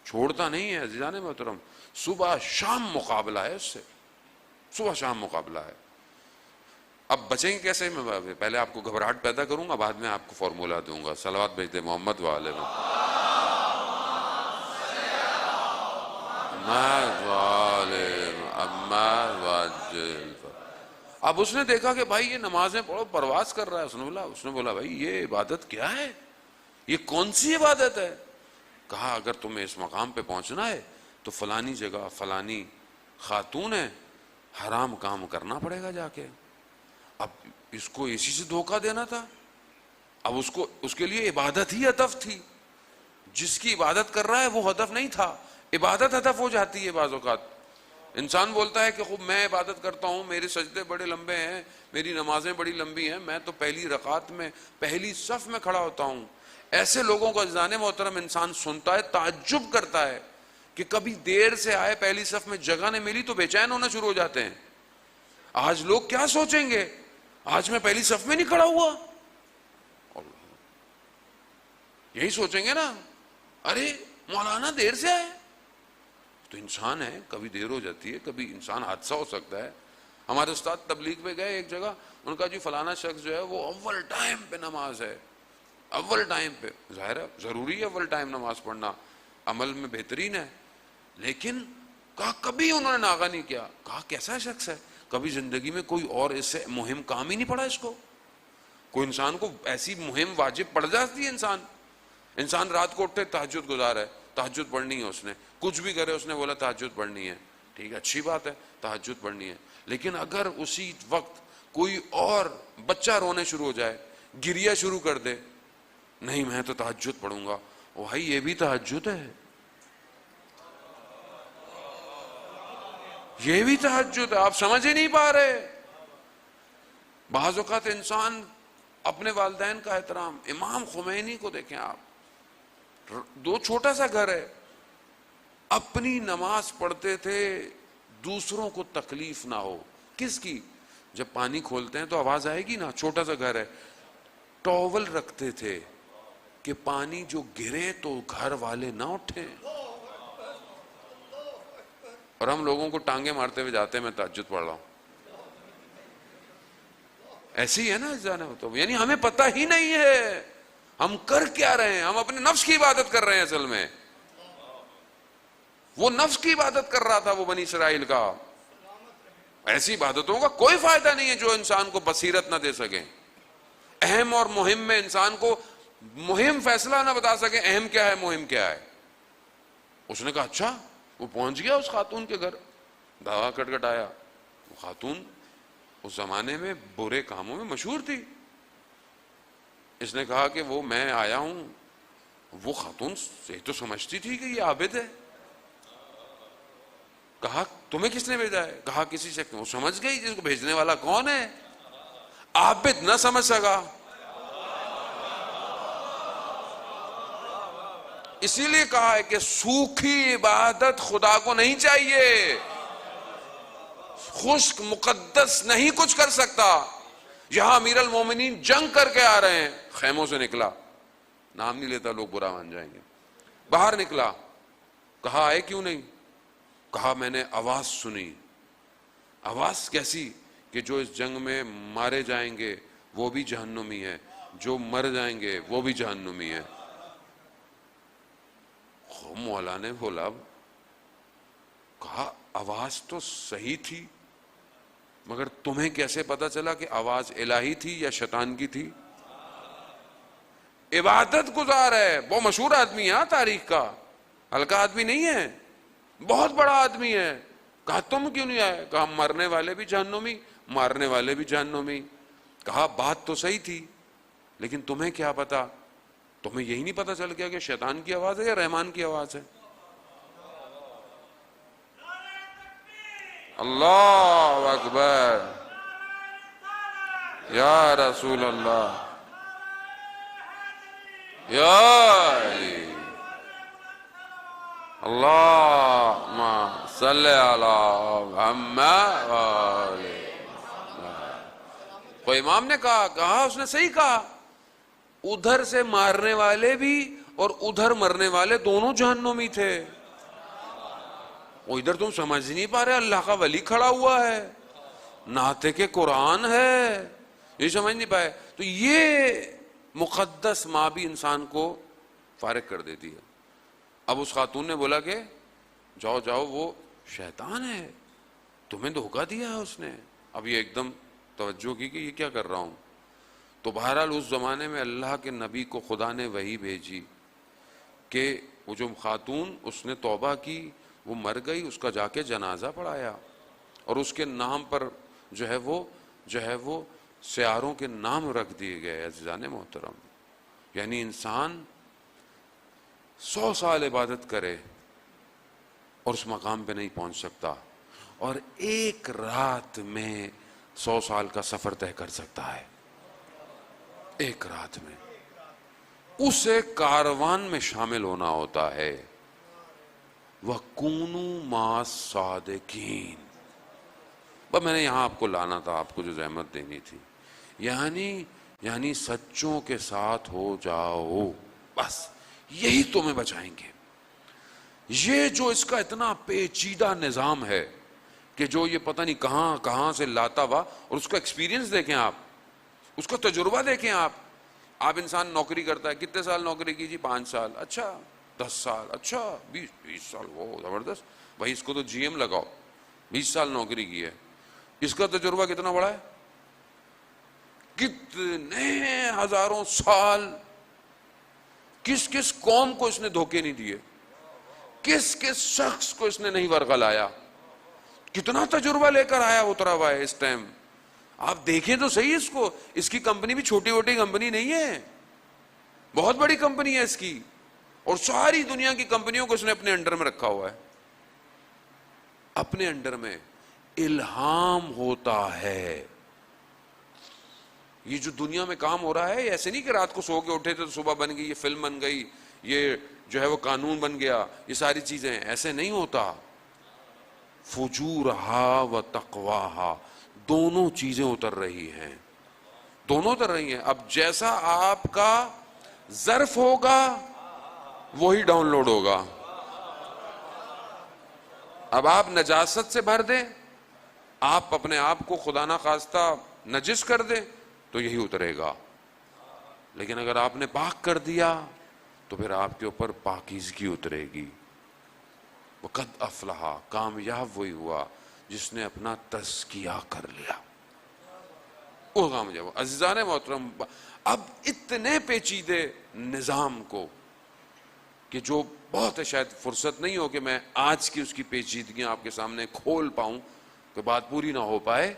A: چھوڑتا نہیں ہے عزیزان محترم. صبح شام مقابلہ ہے اس سے، صبح شام مقابلہ ہے. اب بچیں گے کیسے؟ میں پہلے آپ کو گھبراہٹ پیدا کروں گا، بعد میں آپ کو فارمولا دوں گا. صلوات بھیج دے محمد وآلہ محمد. اب اس نے دیکھا کہ بھائی یہ نمازیں پڑھو پرواز کر رہا ہے. اس نے بولا بھائی یہ عبادت کیا ہے؟ یہ کون سی عبادت ہے؟ کہا اگر تمہیں اس مقام پہ پہنچنا ہے تو فلانی جگہ فلانی خاتون ہے، حرام کام کرنا پڑے گا جا کے. اب اس کو اسی سے دھوکہ دینا تھا. اب اس کے لیے عبادت ہی ہدف تھی. جس کی عبادت کر رہا ہے وہ ہدف نہیں تھا. عبادت ہدف ہو جاتی ہے بعض اوقات. انسان بولتا ہے کہ خوب میں عبادت کرتا ہوں، میرے سجدے بڑے لمبے ہیں، میری نمازیں بڑی لمبی ہیں، میں تو پہلی رکعت میں پہلی صف میں کھڑا ہوتا ہوں. ایسے لوگوں کو عزیزان محترم انسان سنتا ہے، تعجب کرتا ہے کہ کبھی دیر سے آئے، پہلی صف میں جگہ نہیں ملی تو بے چین ہونا شروع ہو جاتے ہیں. آج لوگ کیا سوچیں گے؟ آج میں پہلی صف میں نہیں کھڑا ہوا، یہی سوچیں گے نا. ارے مولانا دیر سے آئے. تو انسان ہے، کبھی دیر ہو جاتی ہے، کبھی انسان حادثہ ہو سکتا ہے. ہمارے استاد تبلیغ پہ گئے ایک جگہ، ان کا جی فلانا شخص جو ہے وہ اول ٹائم پہ نماز ہے، اول ٹائم پہ. ظاہر ہے ضروری ہے اول ٹائم نماز پڑھنا، عمل میں بہترین ہے. لیکن کہا کبھی انہوں نے ناغہ نہیں کیا. کہا کیسا شخص ہے؟ کبھی زندگی میں کوئی اور اس سے مہم کام ہی نہیں پڑا اس کو. کوئی انسان کو ایسی مہم واجب پڑ جاتی ہے. انسان رات کو اٹھے تہجد گزار ہے، تہجد پڑھنی ہے. اس نے کچھ بھی کرے، اس نے بولا تہجد پڑھنی ہے. ٹھیک ہے، اچھی بات ہے، تہجد پڑھنی ہے. لیکن اگر اسی وقت کوئی اور بچہ رونے شروع ہو جائے، گریا شروع کر دے، نہیں میں تو تہجد پڑھوں گا. بھائی یہ بھی تہجد ہے، یہ بھی تہجد ہے. آپ سمجھ ہی نہیں پا رہے. بعض اوقات انسان اپنے والدین کا احترام، امام خمینی کو دیکھیں آپ، دو چھوٹا سا گھر ہے، اپنی نماز پڑھتے تھے دوسروں کو تکلیف نہ ہو. کس کی؟ جب پانی کھولتے ہیں تو آواز آئے گی نا، چھوٹا سا گھر ہے. ٹاول رکھتے تھے کہ پانی جو گرے تو گھر والے نہ اٹھیں. اور ہم لوگوں کو ٹانگے مارتے ہوئے جاتے ہیں میں تہجد پڑھ رہا ہوں. ایسی ہے نا تو یعنی ہمیں پتہ ہی نہیں ہے ہم کر کیا رہے ہیں. ہم اپنے نفس کی عبادت کر رہے ہیں. اصل میں وہ نفس کی عبادت کر رہا تھا وہ بنی اسرائیل کا. ایسی عبادتوں کا کوئی فائدہ نہیں ہے جو انسان کو بصیرت نہ دے سکیں، اہم اور مہم میں انسان کو مہم فیصلہ نہ بتا سکے اہم کیا ہے مہم کیا ہے. اس نے کہا اچھا. وہ پہنچ گیا اس خاتون کے گھر، دھاوا کٹکھٹایا. وہ خاتون اس زمانے میں برے کاموں میں مشہور تھی. اس نے کہا کہ وہ میں آیا ہوں. وہ خاتون یہ تو سمجھتی تھی کہ یہ عابد ہے. کہا تمہیں کس نے بھیجا ہے؟ کہا کسی سے. وہ سمجھ گئی جس کو بھیجنے والا کون ہے. عابد نہ سمجھ سکا. اسی لیے کہا ہے کہ سوکھی عبادت خدا کو نہیں چاہیے. خشک مقدس نہیں کچھ کر سکتا. یہاں امیر المومنین جنگ کر کے آ رہے ہیں، خیموں سے نکلا، نام نہیں لیتا لوگ برا مان جائیں گے. باہر نکلا، کہا آئے کیوں نہیں؟ کہا میں نے آواز سنی. آواز کیسی؟ کہ جو اس جنگ میں مارے جائیں گے وہ بھی جہنمی ہے، جو مر جائیں گے وہ بھی جہنمی ہے. مولا نے بولا، کہا آواز تو صحیح تھی مگر تمہیں کیسے پتا چلا کہ آواز الہی تھی یا شیطان کی تھی؟ عبادت گزار ہے، بہت مشہور آدمی ہے تاریخ کا، ہلکا آدمی نہیں ہے، بہت بڑا آدمی ہے. کہا تم کیوں نہیں آئے؟ کہا مرنے والے بھی جہنمی، مارنے والے بھی جہنمی. کہا بات تو صحیح تھی لیکن تمہیں کیا پتا؟ تمہیں یہی نہیں پتا چل گیا کہ شیطان کی آواز ہے یا رحمان کی آواز ہے؟ اللہ اکبر یا رسول اللہ یا علی اللہم صلی علی محمد. کوئی امام نے کہا اس نے صحیح کہا، ادھر سے مارنے والے بھی اور ادھر مرنے والے دونوں جہنمی تھے. وہ ادھر تم سمجھ نہیں پا رہے، اللہ کا ولی کھڑا ہوا ہے، ناطق قرآن ہے، یہ سمجھ نہیں پائے. تو یہ مقدس ماں بھی انسان کو فارغ کر دیتی ہے. اب اس خاتون نے بولا کہ جاؤ جاؤ، وہ شیطان ہے، تمہیں دھوکہ دیا ہے اس نے. اب یہ ایک دم توجہ کی کہ یہ کیا کر رہا ہوں. تو بہرحال اس زمانے میں اللہ کے نبی کو خدا نے وحی بھیجی کہ وہ جو خاتون، اس نے توبہ کی، وہ مر گئی، اس کا جا کے جنازہ پڑھایا اور اس کے نام پر جو ہے وہ سیاروں کے نام رکھ دیے گئے. عزیزان محترم، یعنی انسان 100 سال عبادت کرے اور اس مقام پہ نہیں پہنچ سکتا، اور ایک رات میں 100 سال کا سفر طے کر سکتا ہے. ایک رات میں اسے کاروان میں شامل ہونا ہوتا ہے. وَكُونُوا مَعَ الصَّادِقِينَ. بس میں نے یہاں آپ کو لانا تھا، آپ کو جو زحمت دینی تھی. یعنی سچوں کے ساتھ ہو جاؤ، بس یہی تمہیں بچائیں گے. یہ جو اس کا اتنا پیچیدہ نظام ہے کہ جو یہ پتہ نہیں کہاں کہاں سے لاتا ہوا، اور اس کا ایکسپیرینس دیکھیں آپ، اس کا تجربہ دیکھیں آپ انسان نوکری کرتا ہے، کتنے سال نوکری کی جی؟ 5 سال. اچھا 10 سال، اچھا 20 سال، وہ زبردست بھائی، اس کو تو جی ایم لگاؤ. 20 سال نوکری کی ہے، اس کا تجربہ کتنا بڑا ہے؟ کتنے ہزاروں سال. کس کس قوم کو اس نے دھوکے نہیں دیے، کس کس شخص کو اس نے نہیں ورغلایا، کتنا تجربہ لے کر آیا اترا ہوا ہے اس ٹائم. آپ دیکھیں تو صحیح اس کو. اس کی کمپنی بھی چھوٹی موٹی کمپنی نہیں ہے، بہت بڑی کمپنی ہے اس کی، اور ساری دنیا کی کمپنیوں کو اس نے اپنے انڈر میں رکھا ہوا ہے. اپنے انڈر میں الہام ہوتا ہے. یہ جو دنیا میں کام ہو رہا ہے، ایسے نہیں کہ رات کو سو کے اٹھے تھے تو صبح بن گئی، یہ فلم بن گئی، یہ جو ہے وہ قانون بن گیا، یہ ساری چیزیں ایسے نہیں ہوتا. فجورہا و تقواہا، دونوں چیزیں اتر رہی ہیں، دونوں اتر رہی ہیں. اب جیسا آپ کا ظرف ہوگا وہی ڈاؤن لوڈ ہوگا. اب آپ نجاست سے بھر دیں، آپ اپنے آپ کو خدا نہ خواستہ نجس کر دیں تو یہی اترے گا. لیکن اگر آپ نے پاک کر دیا تو پھر آپ کے اوپر پاکیزگی اترے گی. وقد افلح، کامیاب وہی ہوا جس نے اپنا تزکیہ کر لیا، وہ کامیاب. عزیزان محترم، اب اتنے پیچیدے نظام کو کہ جو بہت شاید فرصت نہیں ہو کہ میں آج کی اس کی پیچیدگیاں آپ کے سامنے کھول پاؤں، کہ بات پوری نہ ہو پائے.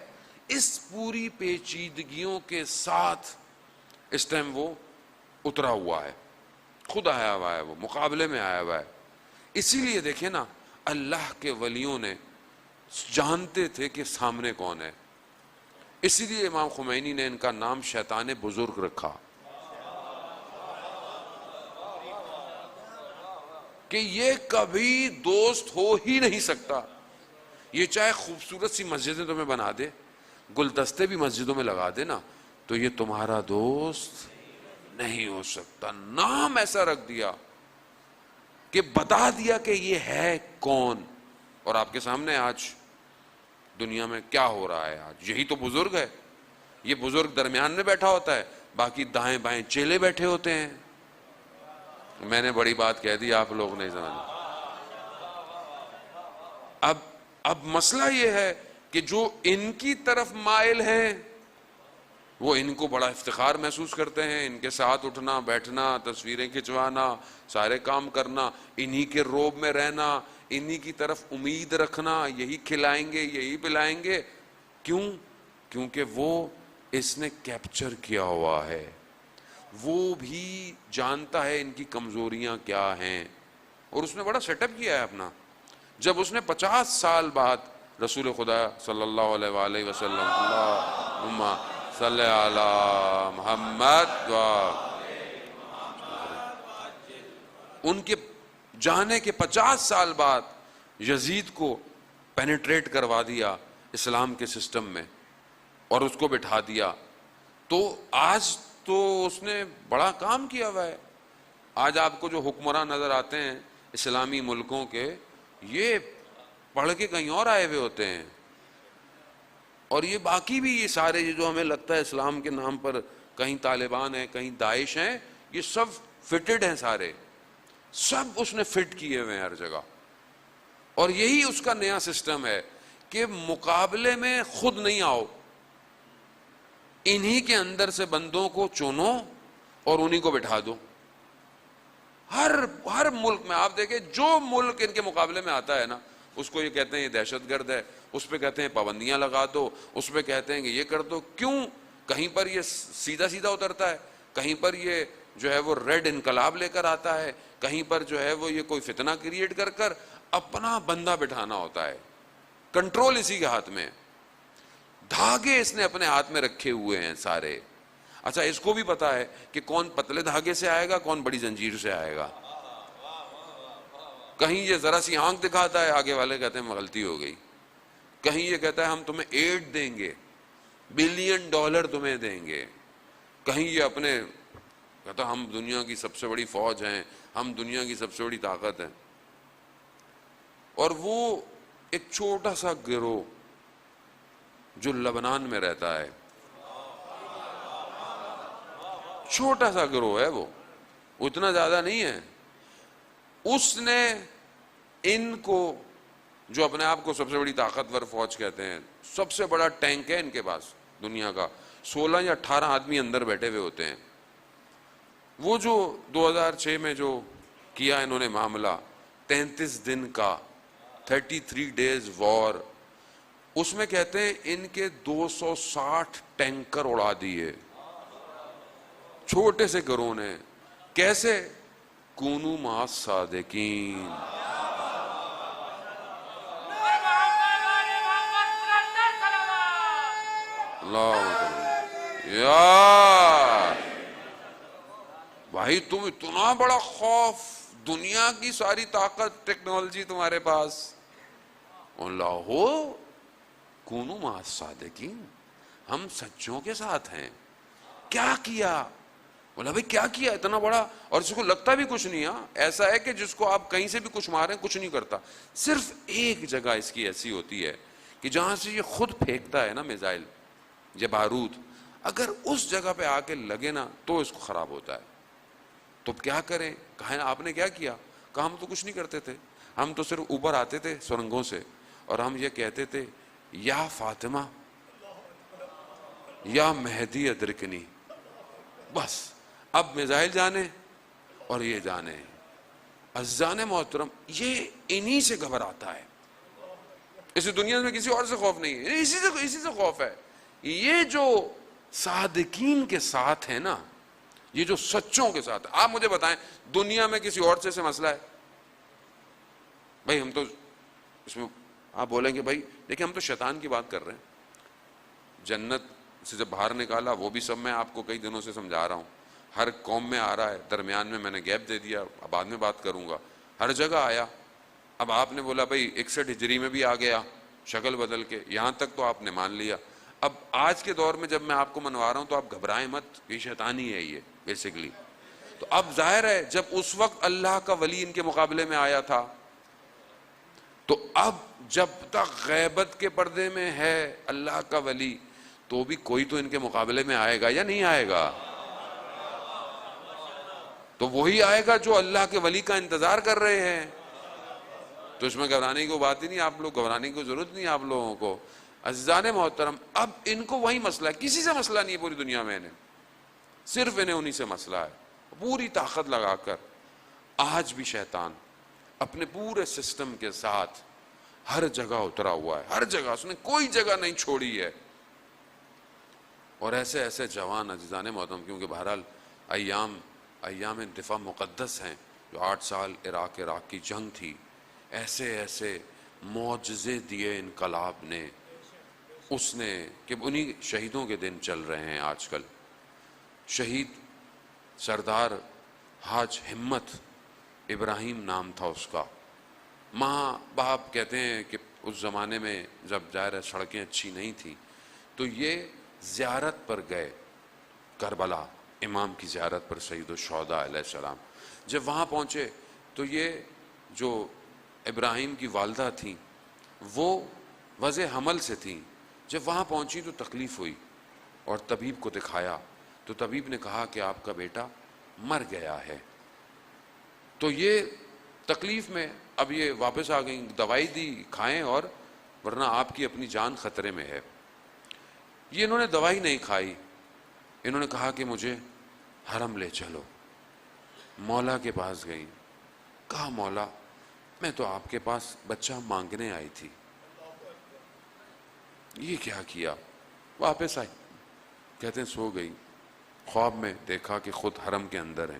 A: اس پوری پیچیدگیوں کے ساتھ اس ٹائم وہ اترا ہوا ہے، خود آیا ہوا ہے، وہ مقابلے میں آیا ہوا ہے. اسی لیے دیکھیں نا، اللہ کے ولیوں نے جانتے تھے کہ سامنے کون ہے. اسی لیے امام خمینی نے ان کا نام شیطان بزرگ رکھا، کہ یہ کبھی دوست ہو ہی نہیں سکتا. یہ چاہے خوبصورت سی مسجدیں تمہیں بنا دے، گلدستے بھی مسجدوں میں لگا دے نا، تو یہ تمہارا دوست نہیں ہو سکتا. نام ایسا رکھ دیا کہ بتا دیا کہ یہ ہے کون. اور آپ کے سامنے آج دنیا میں کیا ہو رہا ہے، آج یہی تو بزرگ ہے. یہ بزرگ درمیان میں بیٹھا ہوتا ہے، باقی دائیں بائیں چیلے بیٹھے ہوتے ہیں. میں نے بڑی بات کہہ دی، آپ لوگ نہیں سمجھ. اب مسئلہ یہ ہے کہ جو ان کی طرف مائل ہیں وہ ان کو بڑا افتخار محسوس کرتے ہیں. ان کے ساتھ اٹھنا بیٹھنا، تصویریں کھنچوانا، سارے کام کرنا، انہی کے روب میں رہنا، انہی کی طرف امید رکھنا، یہی کھلائیں گے یہی پلائیں گے. کیوں؟ کیونکہ وہ اس نے کیپچر کیا ہوا ہے، وہ بھی جانتا ہے ان کی کمزوریاں کیا ہیں، اور اس نے بڑا سیٹ اپ کیا ہے اپنا. جب اس نے 50 سال بعد رسول خدا صلی اللہ علیہ وآلہ وسلم، اللہم صلی علی محمد، ان کے جانے کے 50 سال بعد یزید کو پینیٹریٹ کروا دیا اسلام کے سسٹم میں اور اس کو بٹھا دیا. تو آج تو اس نے بڑا کام کیا ہوا ہے. آج آپ کو جو حکمراں نظر آتے ہیں اسلامی ملکوں کے، یہ پڑھ کے کہیں اور آئے ہوئے ہوتے ہیں. اور یہ باقی بھی یہ سارے یہ جو ہمیں لگتا ہے اسلام کے نام پر کہیں طالبان ہیں کہیں داعش ہیں، یہ سب فٹڈ ہیں، سارے سب اس نے فٹ کیے ہوئے ہیں ہر جگہ. اور یہی اس کا نیا سسٹم ہے کہ مقابلے میں خود نہیں آؤ، انہی کے اندر سے بندوں کو چنو اور انہی کو بٹھا دو. ہر ملک میں آپ دیکھیں، جو ملک ان کے مقابلے میں آتا ہے نا، اس کو یہ کہتے ہیں یہ دہشت گرد ہے، اس پہ کہتے ہیں پابندیاں لگا دو، اس پہ کہتے ہیں کہ یہ کر دو. کیوں؟ کہیں پر یہ سیدھا سیدھا اترتا ہے، کہیں پر یہ جو ہے وہ ریڈ انقلاب لے کر آتا ہے، کہیں پر جو ہے وہ یہ کوئی فتنہ کریٹ کر کر اپنا بندہ بٹھانا ہوتا ہے. کنٹرول اسی کے ہاتھ میں، دھاگے اس نے اپنے ہاتھ میں رکھے ہوئے ہیں سارے. اچھا اس کو بھی پتا ہے کہ کون پتلے دھاگے سے آئے گا، کون بڑی زنجیر سے آئے گا. کہیں یہ ذرا سی آنکھ دکھاتا ہے، آگے والے کہتے ہیں غلطی ہو گئی. کہیں یہ کہتا ہے ہم تمہیں ایڈ دیں گے، $1 بلین تمہیں دیں گے. کہیں یہ اپنے کہتا ہم دنیا کی سب سے بڑی فوج ہیں، ہم دنیا کی سب سے بڑی طاقت ہیں. اور وہ ایک چھوٹا سا گروہ جو لبنان میں رہتا ہے، چھوٹا سا گروہ ہے، وہ اتنا زیادہ نہیں ہے، اس نے ان کو جو اپنے آپ کو سب سے بڑی طاقتور فوج کہتے ہیں، سب سے بڑا ٹینک ہے ان کے پاس دنیا کا، 16 یا 18 آدمی اندر بیٹھے ہوئے ہوتے ہیں. وہ جو 2006 میں جو کیا انہوں نے معاملہ 33 دن کا 33 days وار، اس میں کہتے ہیں ان کے 260 ٹینکر اڑا دیے چھوٹے سے گروہ نے. کیسے؟ کونو مع الصادقین. اللہ یار بھائی، تم اتنا بڑا خوف، دنیا کی ساری طاقت ٹیکنالوجی تمہارے پاس، اللہ ہو کونو مع الصادقین، ہم سچوں کے ساتھ ہیں. کیا کیا؟ بولا بھائی کیا کیا اتنا بڑا؟ اور اس کو لگتا بھی کچھ نہیں. ہاں ایسا ہے کہ جس کو آپ کہیں سے بھی کچھ ماریں کچھ نہیں کرتا، صرف ایک جگہ اس کی ایسی ہوتی ہے کہ جہاں سے یہ خود پھینکتا ہے نا میزائل یا بارود، اگر اس جگہ پہ آ کے لگے نا تو اس کو خراب ہوتا ہے. تو کیا کریں؟ کہا آپ نے کیا کیا؟ کہا ہم تو کچھ نہیں کرتے تھے، ہم تو صرف اوپر آتے تھے سرنگوں سے اور ہم یہ کہتے تھے یا فاطمہ یا مہدی ادرکنی. بس اب میزائل جانے اور یہ جانے. عزیزان محترم، یہ انہی سے گھبراتا ہے، اس دنیا میں کسی اور سے خوف نہیں ہے، اسی سے خوف ہے. یہ جو صادقین کے ساتھ ہے نا، یہ جو سچوں کے ساتھ ہے. آپ مجھے بتائیں دنیا میں کسی اور سے مسئلہ ہے؟ بھائی ہم تو اس میں آپ بولیں گے بھائی دیکھیں ہم تو شیطان کی بات کر رہے ہیں. جنت سے جب باہر نکالا وہ بھی سب میں آپ کو کئی دنوں سے سمجھا رہا ہوں، ہر قوم میں آ رہا ہے، درمیان میں نے گیپ دے دیا، اب بعد میں بات کروں گا. ہر جگہ آیا. اب آپ نے بولا بھائی 61 ہجری میں بھی آ گیا شکل بدل کے، یہاں تک تو آپ نے مان لیا. اب آج کے دور میں جب میں آپ کو منوا رہا ہوں تو آپ گھبرائیں مت، یہ شیطانی ہے یہ بیسیکلی. تو اب ظاہر ہے جب اس وقت اللہ کا ولی ان کے مقابلے میں آیا تھا، تو اب جب تک غیبت کے پردے میں ہے اللہ کا ولی تو بھی کوئی تو ان کے مقابلے میں آئے گا یا نہیں آئے گا؟ تو وہی آئے گا جو اللہ کے ولی کا انتظار کر رہے ہیں. تو اس میں گھبرانے کی بات ہی نہیں، آپ لوگ گھبرانے کی ضرورت نہیں آپ لوگوں کو. عزیزان محترم، اب ان کو وہی مسئلہ ہے، کسی سے مسئلہ نہیں ہے پوری دنیا میں، انہیں صرف انہیں سے مسئلہ ہے. پوری طاقت لگا کر آج بھی شیطان اپنے پورے سسٹم کے ساتھ ہر جگہ اترا ہوا ہے، ہر جگہ اس نے کوئی جگہ نہیں چھوڑی ہے. اور ایسے ایسے جوان عزیزان محترم، کیونکہ بہرحال ایام دفاع مقدس ہیں، جو 8 سال عراق کی جنگ تھی، ایسے ایسے معجزے دیے انقلاب نے، اس نے کہ انہی شہیدوں کے دن چل رہے ہیں آج کل. شہید سردار حاج ہمت ابراہیم نام تھا اس کا. ماں باپ کہتے ہیں کہ اس زمانے میں جب ظاہر سڑکیں اچھی نہیں تھیں تو یہ زیارت پر گئے، کربلا امام کی زیارت پر، سید الشہداء علیہ السلام. جب وہاں پہنچے تو یہ جو ابراہیم کی والدہ تھیں وہ وضع حمل سے تھیں، جب وہاں پہنچی تو تکلیف ہوئی اور طبیب کو دکھایا تو طبیب نے کہا کہ آپ کا بیٹا مر گیا ہے. تو یہ تکلیف میں اب یہ واپس آ گئیں, دوائی دی کھائیں اور ورنہ آپ کی اپنی جان خطرے میں ہے. یہ انہوں نے دوائی نہیں کھائی, انہوں نے کہا کہ مجھے حرم لے چلو. مولا کے پاس گئی, کہا مولا میں تو آپ کے پاس بچہ مانگنے آئی تھی. یہ کیا کیا؟ واپس آئی, کہتے ہیں سو گئی, خواب میں دیکھا کہ خود حرم کے اندر ہے,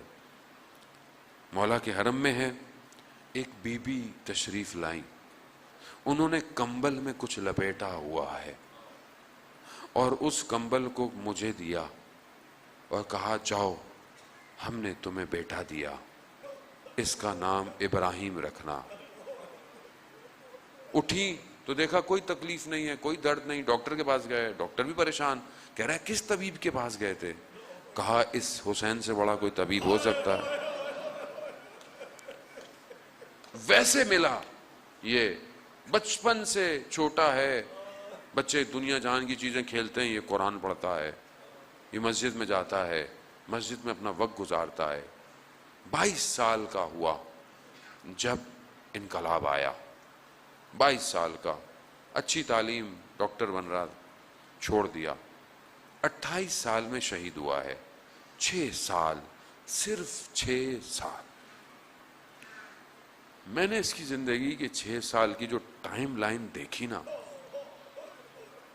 A: مولا کے حرم میں ہے. ایک بی بی تشریف لائیں, انہوں نے کمبل میں کچھ لپیٹا ہوا ہے اور اس کمبل کو مجھے دیا اور کہا جاؤ ہم نے تمہیں بیٹا دیا, اس کا نام ابراہیم رکھنا. اٹھی تو دیکھا کوئی تکلیف نہیں ہے, کوئی درد نہیں. ڈاکٹر کے پاس گئے, ڈاکٹر بھی پریشان, کہہ رہا ہے کس طبیب کے پاس گئے تھے؟ کہا اس حسین سے بڑا کوئی طبیب ہو سکتا ہے؟ ویسے ملا, یہ بچپن سے چھوٹا ہے, بچے دنیا جہان کی چیزیں کھیلتے ہیں, یہ قرآن پڑھتا ہے, یہ مسجد میں جاتا ہے, مسجد میں اپنا وقت گزارتا ہے. 22 سال کا ہوا جب انقلاب آیا, 22 سال کا, اچھی تعلیم, ڈاکٹر بن رہا, چھوڑ دیا. 28 سال میں شہید ہوا ہے. 6 سال, صرف 6 سال. میں نے اس کی زندگی کے 6 سال کی جو ٹائم لائن دیکھی نا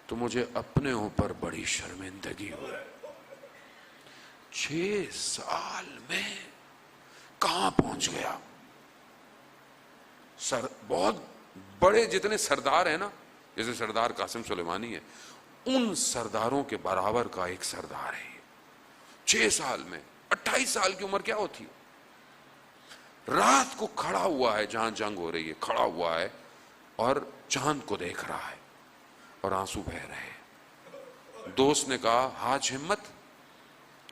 A: تو مجھے اپنے اوپر بڑی شرمندگی ہوئی. 6 سال میں کہاں پہنچ گیا؟ بہت بڑے جتنے سردار ہیں نا, جیسے سردار قاسم سلیمانی ہے, ان سرداروں کے برابر کا ایک سردار ہے. 6 سال میں, 28 سال کی عمر کیا ہوتی ہے؟ رات کو کھڑا ہوا ہے, جہاں جنگ ہو رہی ہے کھڑا ہوا ہے اور چاند کو دیکھ رہا ہے اور آنسو بہ رہے ہیں. دوست نے کہا حاج ہمت,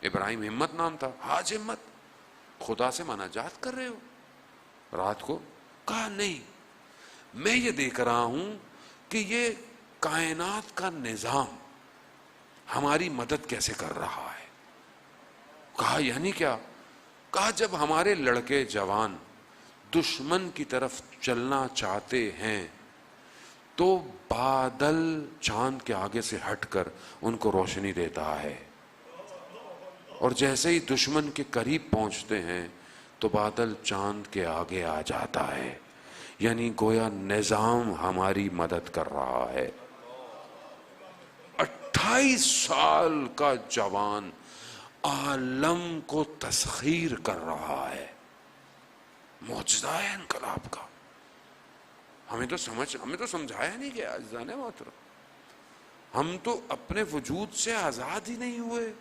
A: ابراہیم ہمت نام تھا, حاج ہمت خدا سے مناجات کر رہے ہو رات کو؟ کہا نہیں, میں یہ دیکھ رہا ہوں کہ یہ کائنات کا نظام ہماری مدد کیسے کر رہا ہے. کہا یعنی کیا؟ کہا جب ہمارے لڑکے جوان دشمن کی طرف چلنا چاہتے ہیں تو بادل چاند کے آگے سے ہٹ کر ان کو روشنی دیتا ہے, اور جیسے ہی دشمن کے قریب پہنچتے ہیں تو بادل چاند کے آگے آ جاتا ہے. یعنی گویا نظام ہماری مدد کر رہا ہے. 28 سال کا جوان عالم کو تسخیر کر رہا ہے. معجزہ ہے انقلاب کا. ہمیں تو سمجھایا نہیں گیا عزیزان محترم. ہم تو اپنے وجود سے آزاد ہی نہیں ہوئے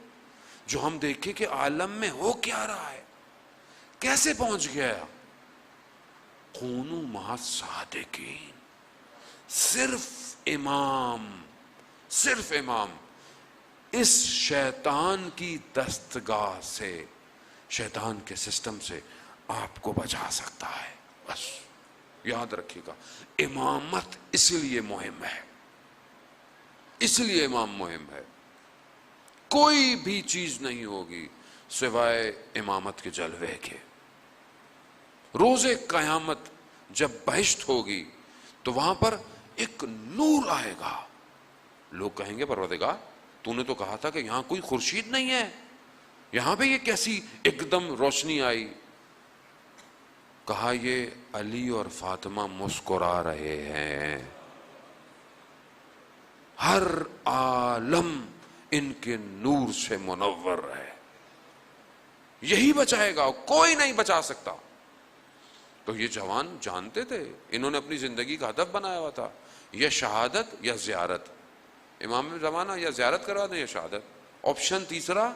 A: جو ہم دیکھیں کہ عالم میں ہو کیا رہا ہے, کیسے پہنچ گیا. کونوا مع الصادقین. صرف امام اس شیطان کی دستگاہ سے, شیطان کے سسٹم سے آپ کو بچا سکتا ہے. بس یاد رکھیے گا, امامت اس لیے مہم ہے, اس لیے امام مہم ہے. کوئی بھی چیز نہیں ہوگی سوائے امامت کے جلوے کے. روز قیامت جب بہشت ہوگی تو وہاں پر ایک نور آئے گا. لوگ کہیں گے پروردگار تو نے تو کہا تھا کہ یہاں کوئی خورشید نہیں ہے, یہاں پہ یہ کیسی ایک دم روشنی آئی؟ کہا یہ علی اور فاطمہ مسکرا رہے ہیں, ہر عالم ان کے نور سے منور ہے, یہی بچائے گا, کوئی نہیں بچا سکتا. تو یہ جوان جانتے تھے, انہوں نے اپنی زندگی کا ہدف بنایا ہوا تھا, یا شہادت یا زیارت. امام زمانہ یا زیارت کروا دیں یا شہادت, آپشن تیسرا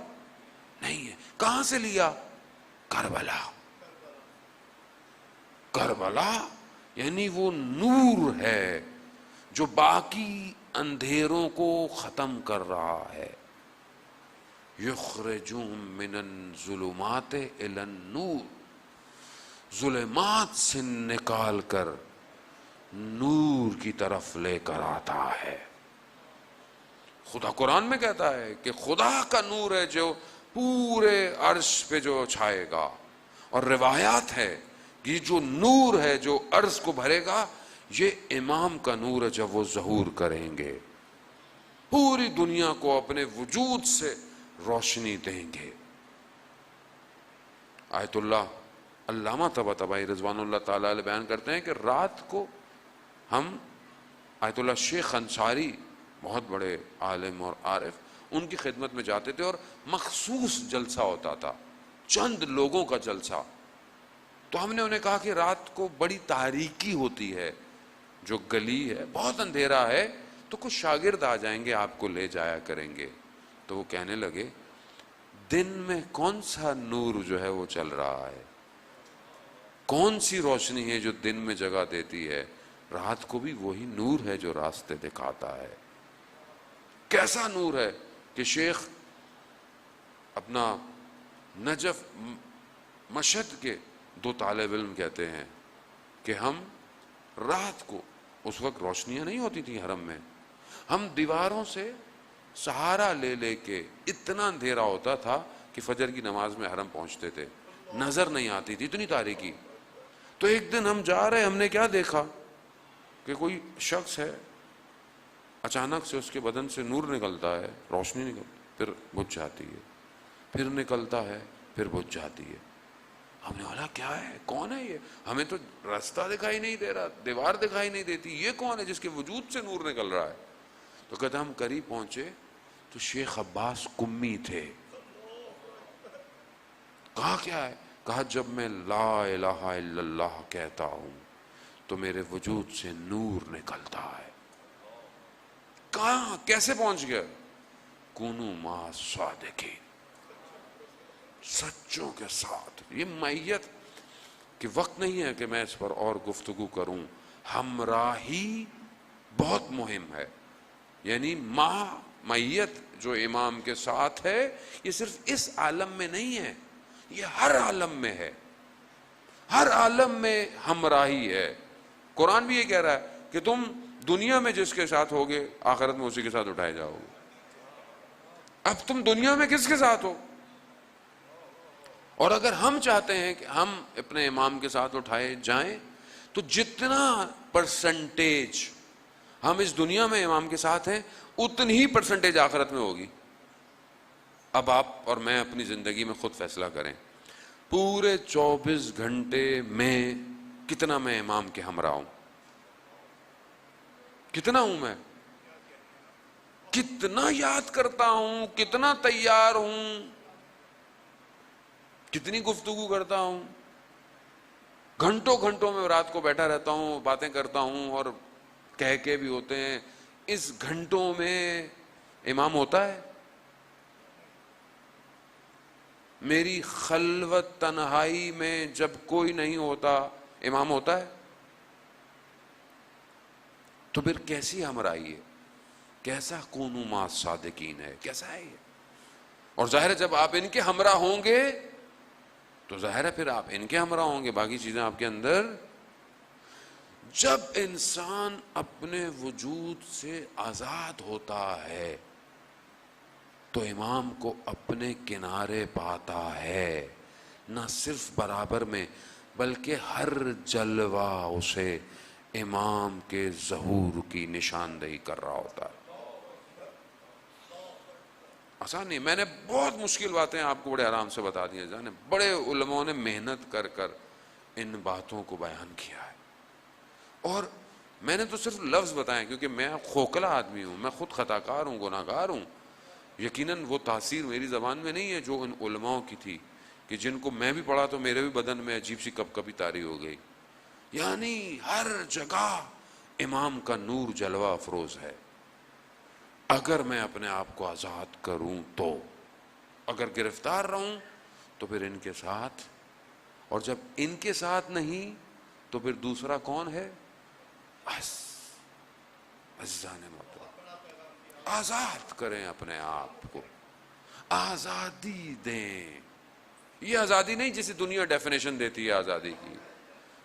A: نہیں ہے. کہاں سے لیا؟ کربلا. کربلا یعنی وہ نور ہے جو باقی اندھیروں کو ختم کر رہا ہے. یخرجون من الظلمات الی النور, ظلمات سے نکال کر نور کی طرف لے کر آتا ہے. خدا قرآن میں کہتا ہے کہ خدا کا نور ہے جو پورے عرش پہ جو چھائے گا، اور روایات ہے کہ جو نور ہے جو عرش کو بھرے گا یہ امام کا نور ہے جب وہ ظہور کریں گے، پوری دنیا کو اپنے وجود سے روشنی دیں گے۔ آیت اللہ علامہ طباطبائی رضوان اللہ تعالی علیہ بیان کرتے ہیں کہ رات کو ہم آیت اللہ شیخ انصاری بہت بڑے عالم اور عارف ان کی خدمت میں جاتے تھے، اور مخصوص جلسہ ہوتا تھا، چند لوگوں کا جلسہ۔ تو ہم نے انہیں کہا کہ رات کو بڑی تاریکی ہوتی ہے، جو گلی ہے بہت اندھیرا ہے، تو کچھ شاگرد آ جائیں گے آپ کو لے جایا کریں گے۔ تو وہ کہنے لگے دن میں کون سا نور جو ہے وہ چل رہا ہے، کون سی روشنی ہے جو دن میں جگہ دیتی ہے، رات کو بھی وہی نور ہے جو راستے دکھاتا ہے۔ کیسا نور ہے کہ شیخ اپنا نجف مشہد کے 2 طالب علم کہتے ہیں کہ ہم رات کو، اس وقت روشنیاں نہیں ہوتی تھیں حرم میں، ہم دیواروں سے سہارا لے لے کے، اتنا اندھیرا ہوتا تھا کہ فجر کی نماز میں حرم پہنچتے تھے، نظر نہیں آتی تھی، اتنی تاریکی۔ تو ایک دن ہم جا رہے، ہم نے کیا دیکھا کہ کوئی شخص ہے، اچانک سے اس کے بدن سے نور نکلتا ہے، روشنی نکلتی، پھر بجھ جاتی ہے، پھر نکلتا ہے، پھر بجھ جاتی ہے۔ ہم نے بولا کیا ہے، کون ہے یہ؟ ہمیں تو راستہ دکھائی نہیں دے رہا، دیوار دکھائی نہیں دیتی، یہ کون ہے جس کے وجود سے نور نکل رہا ہے؟ تو کہتا ہم قریب پہنچے تو شیخ عباس کمی تھے۔ کہا کیا ہے؟ کہا جب میں لا الہ الا اللہ کہتا ہوں تو میرے وجود سے نور نکلتا ہے۔ کہاں کیسے پہنچ گیا؟ کونو ما صادقین، سچوں کے ساتھ۔ یہ میت کہ وقت نہیں ہے کہ میں اس پر اور گفتگو کروں، ہمراہی بہت مہم ہے۔ یعنی میت جو امام کے ساتھ ہے، یہ صرف اس عالم میں نہیں ہے، یہ ہر عالم میں ہے، ہر عالم میں ہمراہی ہے۔ قرآن بھی یہ کہہ رہا ہے کہ تم دنیا میں جس کے ساتھ ہوگے آخرت میں اسی کے ساتھ اٹھائے جاؤ گے۔ اب تم دنیا میں کس کے ساتھ ہو؟ اور اگر ہم چاہتے ہیں کہ ہم اپنے امام کے ساتھ اٹھائے جائیں تو جتنا پرسنٹیج ہم اس دنیا میں امام کے ساتھ ہیں اتنی ہی پرسنٹیج آخرت میں ہوگی۔ اب آپ اور میں اپنی زندگی میں خود فیصلہ کریں، پورے 24 گھنٹے میں کتنا میں امام کے ہمراہ ہوں، کتنا ہوں میں، کتنا یاد کرتا ہوں، کتنا تیار ہوں، کتنی گفتگو کرتا ہوں۔ گھنٹوں گھنٹوں میں رات کو بیٹھا رہتا ہوں، باتیں کرتا ہوں اور کہہ کے بھی ہوتے ہیں۔ اس گھنٹوں میں امام ہوتا ہے؟ میری خلوت تنہائی میں جب کوئی نہیں ہوتا امام ہوتا ہے؟ تو پھر کیسی ہمراہی ہے، کیسا کونو ما صادقین ہے، کیسا ہے یہ؟ اور ظاہر ہے جب آپ ان کے ہمراہ ہوں گے تو ظاہر ہے پھر آپ ان کے ہمراہ ہوں گے، باقی چیزیں آپ کے اندر۔ جب انسان اپنے وجود سے آزاد ہوتا ہے تو امام کو اپنے کنارے پاتا ہے، نہ صرف برابر میں بلکہ ہر جلوہ اسے امام کے ظہور کی نشاندہی کر رہا ہوتا ہے۔ آسان نہیں، میں نے بہت مشکل باتیں آپ کو بڑے آرام سے بتا دی ہیں، جانے بڑے علماء نے محنت کر کر ان باتوں کو بیان کیا ہے، اور میں نے تو صرف لفظ بتائے کیونکہ میں کھوکھلا آدمی ہوں، میں خود خطا کار ہوں، گناہ گار ہوں۔ یقیناً وہ تاثیر میری زبان میں نہیں ہے جو ان علماء کی تھی کہ جن کو میں بھی پڑھا تو میرے بھی بدن میں عجیب سی کب کبھی طاری ہو گئی۔ یعنی ہر جگہ امام کا نور جلوہ افروز ہے۔ اگر میں اپنے آپ کو آزاد کروں تو، اگر گرفتار رہوں تو پھر ان کے ساتھ، اور جب ان کے ساتھ نہیں تو پھر دوسرا کون ہے؟ بس عزیزان محترم، آزاد کریں اپنے آپ کو، آزادی دیں۔ یہ آزادی نہیں جسے دنیا ڈیفینیشن دیتی ہے آزادی کی،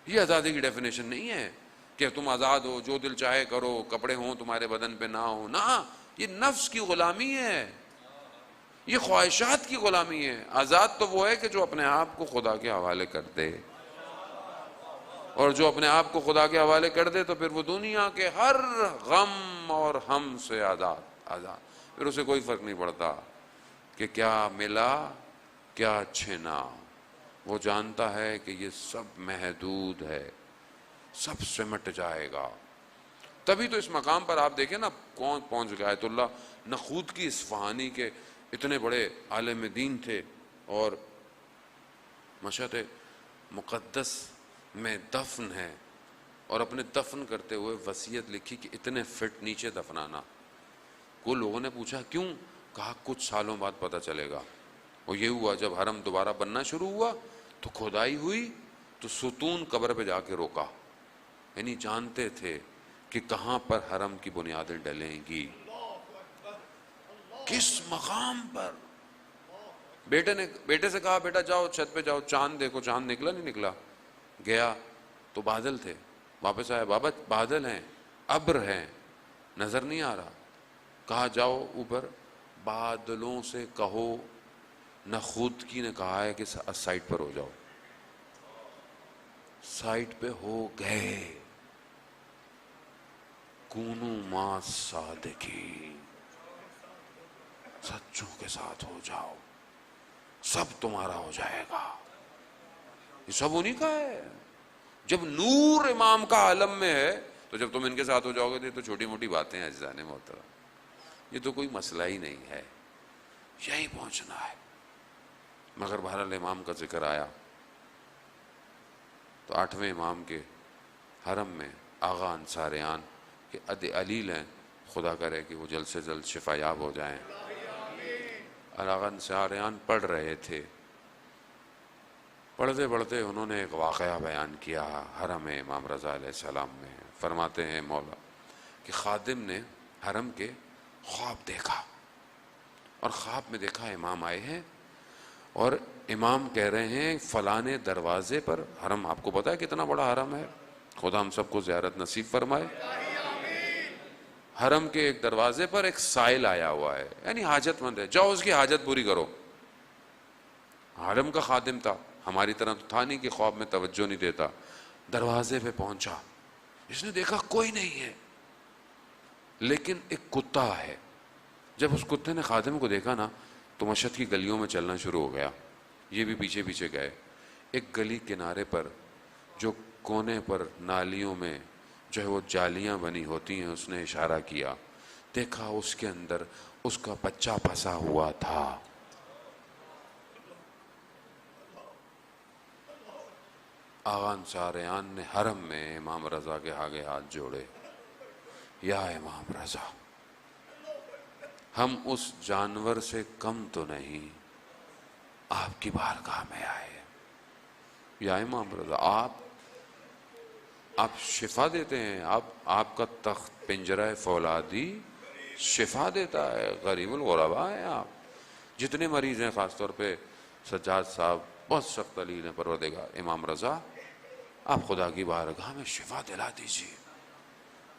A: یہ آزادی کی ڈیفینیشن نہیں ہے کہ تم آزاد ہو، جو دل چاہے کرو، کپڑے ہوں تمہارے بدن پہ نہ ہو، نہ، یہ نفس کی غلامی ہے، یہ خواہشات کی غلامی ہے۔ آزاد تو وہ ہے کہ جو اپنے آپ کو خدا کے حوالے کر دے، اور جو اپنے آپ کو خدا کے حوالے کر دے تو پھر وہ دنیا کے ہر غم اور ہم سے آزاد۔ پھر اسے کوئی فرق نہیں پڑتا کہ کیا ملا کیا چھنا، وہ جانتا ہے کہ یہ سب محدود ہے، سب سمٹ جائے گا۔ تبھی تو اس مقام پر آپ دیکھیں نا کون پہنچ گیا۔ آیت اللہ نخود کی اصفہانی کے اتنے بڑے عالم دین تھے، اور مشہد مقدس میں دفن ہے، اور اپنے دفن کرتے ہوئے وصیت لکھی کہ اتنے فٹ نیچے دفنانا۔ کو لوگوں نے پوچھا کیوں؟ کہا کچھ سالوں بعد پتہ چلے گا۔ اور یہ ہوا جب حرم دوبارہ بننا شروع ہوا تو کھدائی ہوئی تو ستون قبر پہ جا کے روکا، یعنی جانتے تھے کہ کہاں پر حرم کی بنیادیں ڈلیں گی، کس مقام پر۔ بیٹے سے کہا بیٹا جاؤ چھت پہ جاؤ چاند دیکھو، چاند نکلا نہیں نکلا؟ گیا تو بادل تھے، واپس آیا بابا بادل ہیں، ابر ہیں، نظر نہیں آ رہا۔ کہا جاؤ اوپر، بادلوں سے کہو نخود کی نے کہا ہے کہ سائٹ پر ہو جاؤ۔ سائٹ پہ ہو گئے، کونو ما صادقین، سچوں کے ساتھ ہو جاؤ، سب تمہارا ہو جائے گا۔ یہ سب انہی کا ہے۔ جب نور امام کا عالم میں ہے تو جب تم ان کے ساتھ ہو جاؤ گے تو چھوٹی موٹی باتیں ہیں عزیزان محترم، یہ تو کوئی مسئلہ ہی نہیں ہے، یہی پہنچنا ہے۔ مگر بہرحال امام کا ذکر آیا تو 8ویں امام کے حرم میں آغا انصاریان کہ علیل ہیں، خدا کرے کہ وہ جلد سے جلد شفا یاب ہو جائیں۔ آغا انصاریان پڑھ رہے تھے، پڑھتے پڑھتے انہوں نے ایک واقعہ بیان کیا حرم امام رضا علیہ السلام میں۔ فرماتے ہیں مولا کہ خادم نے حرم کے خواب دیکھا، اور خواب میں دیکھا امام آئے ہیں اور امام کہہ رہے ہیں فلانے دروازے پر، حرم آپ کو پتا ہے کتنا بڑا حرم ہے، خدا ہم سب کو زیارت نصیب فرمائے۔ حرم کے ایک دروازے پر ایک سائل آیا ہوا ہے، یعنی حاجت مند ہے، جاؤ اس کی حاجت پوری کرو۔ حرم کا خادم تھا، ہماری طرح تو تھا نہیں کہ خواب میں توجہ نہیں دیتا۔ دروازے پہ پہنچا، اس نے دیکھا کوئی نہیں ہے لیکن ایک کتا ہے۔ جب اس کتے نے خادم کو دیکھا نا تو مشہد کی گلیوں میں چلنا شروع ہو گیا، یہ بھی پیچھے پیچھے گئے۔ ایک گلی کنارے پر جو کونے پر نالیوں میں جو ہے وہ جالیاں بنی ہوتی ہیں، اس نے اشارہ کیا، دیکھا اس کے اندر اس کا بچہ پھنسا ہوا تھا۔ آغا انصاریان نے حرم میں امام رضا کے آگے ہاتھ جوڑے، یا امام رضا ہم اس جانور سے کم تو نہیں، آپ کی بارگاہ میں آئے۔ یا امام رضا آپ شفا دیتے ہیں، آپ کا تخت پنجرہ فولادی شفا دیتا ہے، غریب الغربا ہیں آپ۔ جتنے مریض ہیں، خاص طور پہ سجاد صاحب بہت سخت علیل ہیں، پروردگار امام رضا آپ خدا کی بارگاہ میں شفا دلا دیجیے۔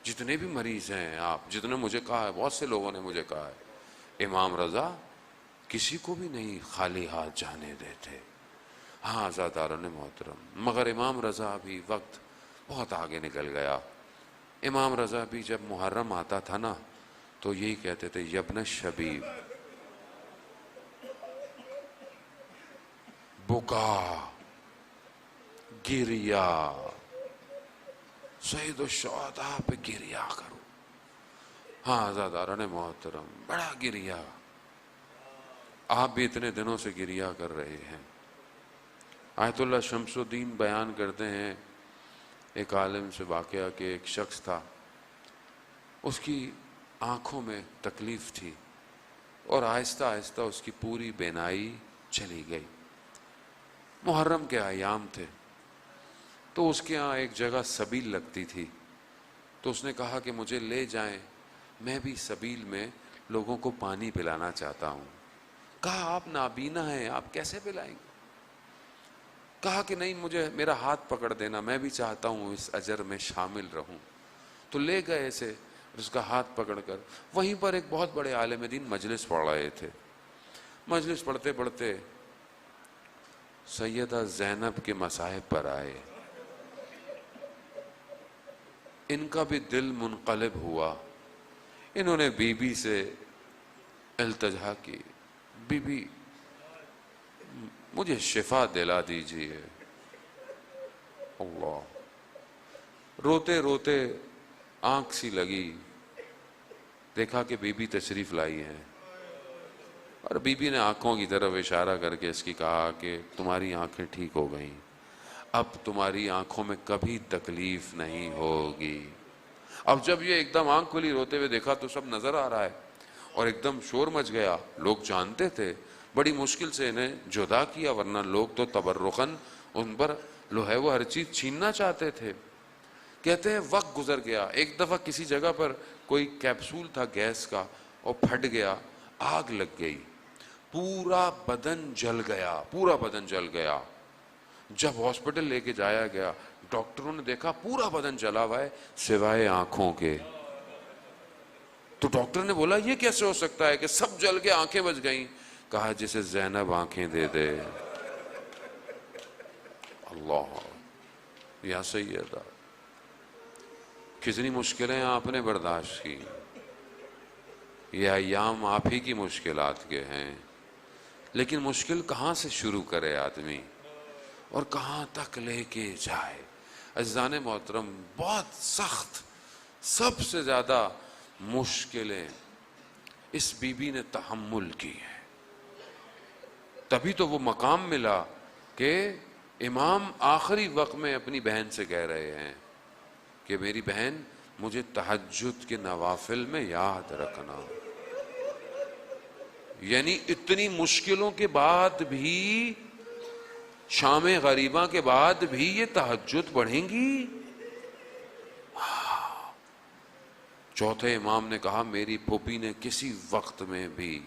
A: جتنے بھی مریض ہیں آپ، جتنے مجھے کہا ہے، بہت سے لوگوں نے مجھے کہا ہے امام رضا کسی کو بھی نہیں خالی ہاتھ جانے دیتے۔ ہاں عزاداران محترم، مگر امام رضا بھی وقت بہت آگے نکل گیا۔ امام رضا بھی جب محرم آتا تھا نا تو یہی کہتے تھے یبن شبیب بکا گریا، سید الشہداء پہ گریا کرو۔ ہاں عزاداران محترم، بڑا گریا، آپ بھی اتنے دنوں سے گریا کر رہے ہیں۔ آیت اللہ شمس الدین بیان کرتے ہیں ایک عالم سے واقعہ کہ ایک شخص تھا، اس کی آنکھوں میں تکلیف تھی اور آہستہ آہستہ اس کی پوری بینائی چلی گئی۔ محرم کے ایام تھے تو اس کے ہاں ایک جگہ سبیل لگتی تھی، تو اس نے کہا کہ مجھے لے جائیں، میں بھی سبیل میں لوگوں کو پانی پلانا چاہتا ہوں۔ کہا آپ نابینا ہیں، آپ کیسے پلائیں گے؟ کہا کہ نہیں، مجھے میرا ہاتھ پکڑ دینا، میں بھی چاہتا ہوں اس اجر میں شامل رہوں۔ تو لے گئے اسے، اس کا ہاتھ پکڑ کر وہیں پر ایک بہت بڑے عالم دین مجلس پڑھ رہے تھے. مجلس پڑھتے پڑھتے سیدہ زینب کے مصاحب پر آئے. ان کا بھی دل منقلب ہوا. انہوں نے بی بی سے التجا کی, بی بی مجھے شفا دلا دیجیے. اللہ, روتے روتے آنکھ سی لگی, دیکھا کہ بی بی تشریف لائی ہے, اور بی بی نے آنکھوں کی طرف اشارہ کر کے اس کی کہا کہ تمہاری آنکھیں ٹھیک ہو گئیں, اب تمہاری آنکھوں میں کبھی تکلیف نہیں ہوگی. اب جب یہ ایک دم آنکھ کھلی روتے ہوئے دیکھا تو سب نظر آ رہا ہے, اور ایک دم شور مچ گیا. لوگ جانتے تھے, بڑی مشکل سے انہیں جدا کیا, ورنہ لوگ تو تبرکاً ان پر لو ہے وہ ہر چیز چھیننا چاہتے تھے. کہتے ہیں وقت گزر گیا. ایک دفعہ کسی جگہ پر کوئی کیپسول تھا گیس کا, اور پھٹ گیا, آگ لگ گئی, پورا بدن جل گیا, پورا بدن جل گیا. جب ہاسپٹل لے کے جایا گیا, ڈاکٹروں نے دیکھا پورا بدن جلا ہوا ہے سوائے آنکھوں کے. تو ڈاکٹر نے بولا یہ کیسے ہو سکتا ہے کہ سب جل کے آنکھیں بچ گئیں؟ کہا جسے زینب آنکھیں دے دے. اللہ, یا سیدہ, کتنی مشکلیں آپ نے برداشت کی. یہ ایام آپ ہی کی مشکلات کے ہیں, لیکن مشکل کہاں سے شروع کرے آدمی اور کہاں تک لے کے جائے. عزیزان محترم, بہت سخت, سب سے زیادہ مشکلیں اس بی بی نے تحمل کی ہے. تبھی تو وہ مقام ملا کہ امام آخری وقت میں اپنی بہن سے کہہ رہے ہیں کہ میری بہن مجھے تہجد کے نوافل میں یاد رکھنا. یعنی اتنی مشکلوں کے بعد بھی, شام غریباں کے بعد بھی یہ تہجد پڑھیں گی. چوتھے امام نے کہا میری پھوپھی نے کسی وقت میں بھی,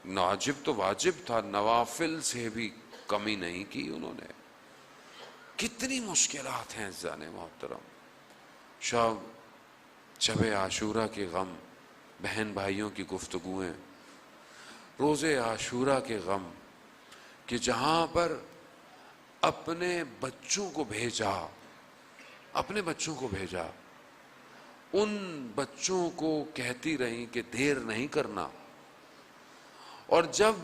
A: واجب تو واجب تھا, نوافل سے بھی کمی نہیں کی انہوں نے. کتنی مشکلات ہیں عزیزان محترم. شب عاشورہ کے غم, بہن بھائیوں کی گفتگویں, روز عاشورہ کے غم, کہ جہاں پر اپنے بچوں کو بھیجا, اپنے بچوں کو بھیجا, ان بچوں کو کہتی رہیں کہ دیر نہیں کرنا. اور جب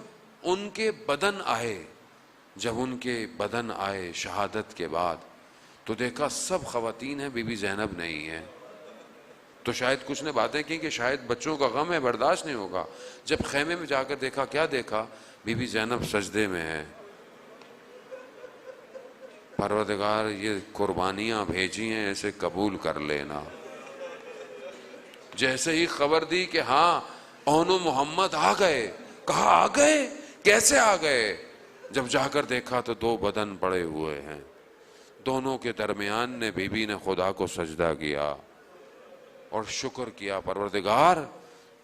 A: ان کے بدن آئے, جب ان کے بدن آئے شہادت کے بعد, تو دیکھا سب خواتین ہیں, بی بی زینب نہیں ہے. تو شاید کچھ نے باتیں کی کہ شاید بچوں کا غم ہے, برداشت نہیں ہوگا. جب خیمے میں جا کر دیکھا, کیا دیکھا؟ بی بی زینب سجدے میں ہے. پروردگار یہ قربانیاں بھیجی ہیں, اسے قبول کر لینا. جیسے ہی خبر دی کہ ہاں اونو محمد آ گئے, کہا آ گئے, کیسے آ گئے؟ جب جا کر دیکھا تو دو بدن پڑے ہوئے ہیں, دونوں کے درمیان نے بی بی نے خدا کو سجدہ کیا اور شکر کیا, پروردگار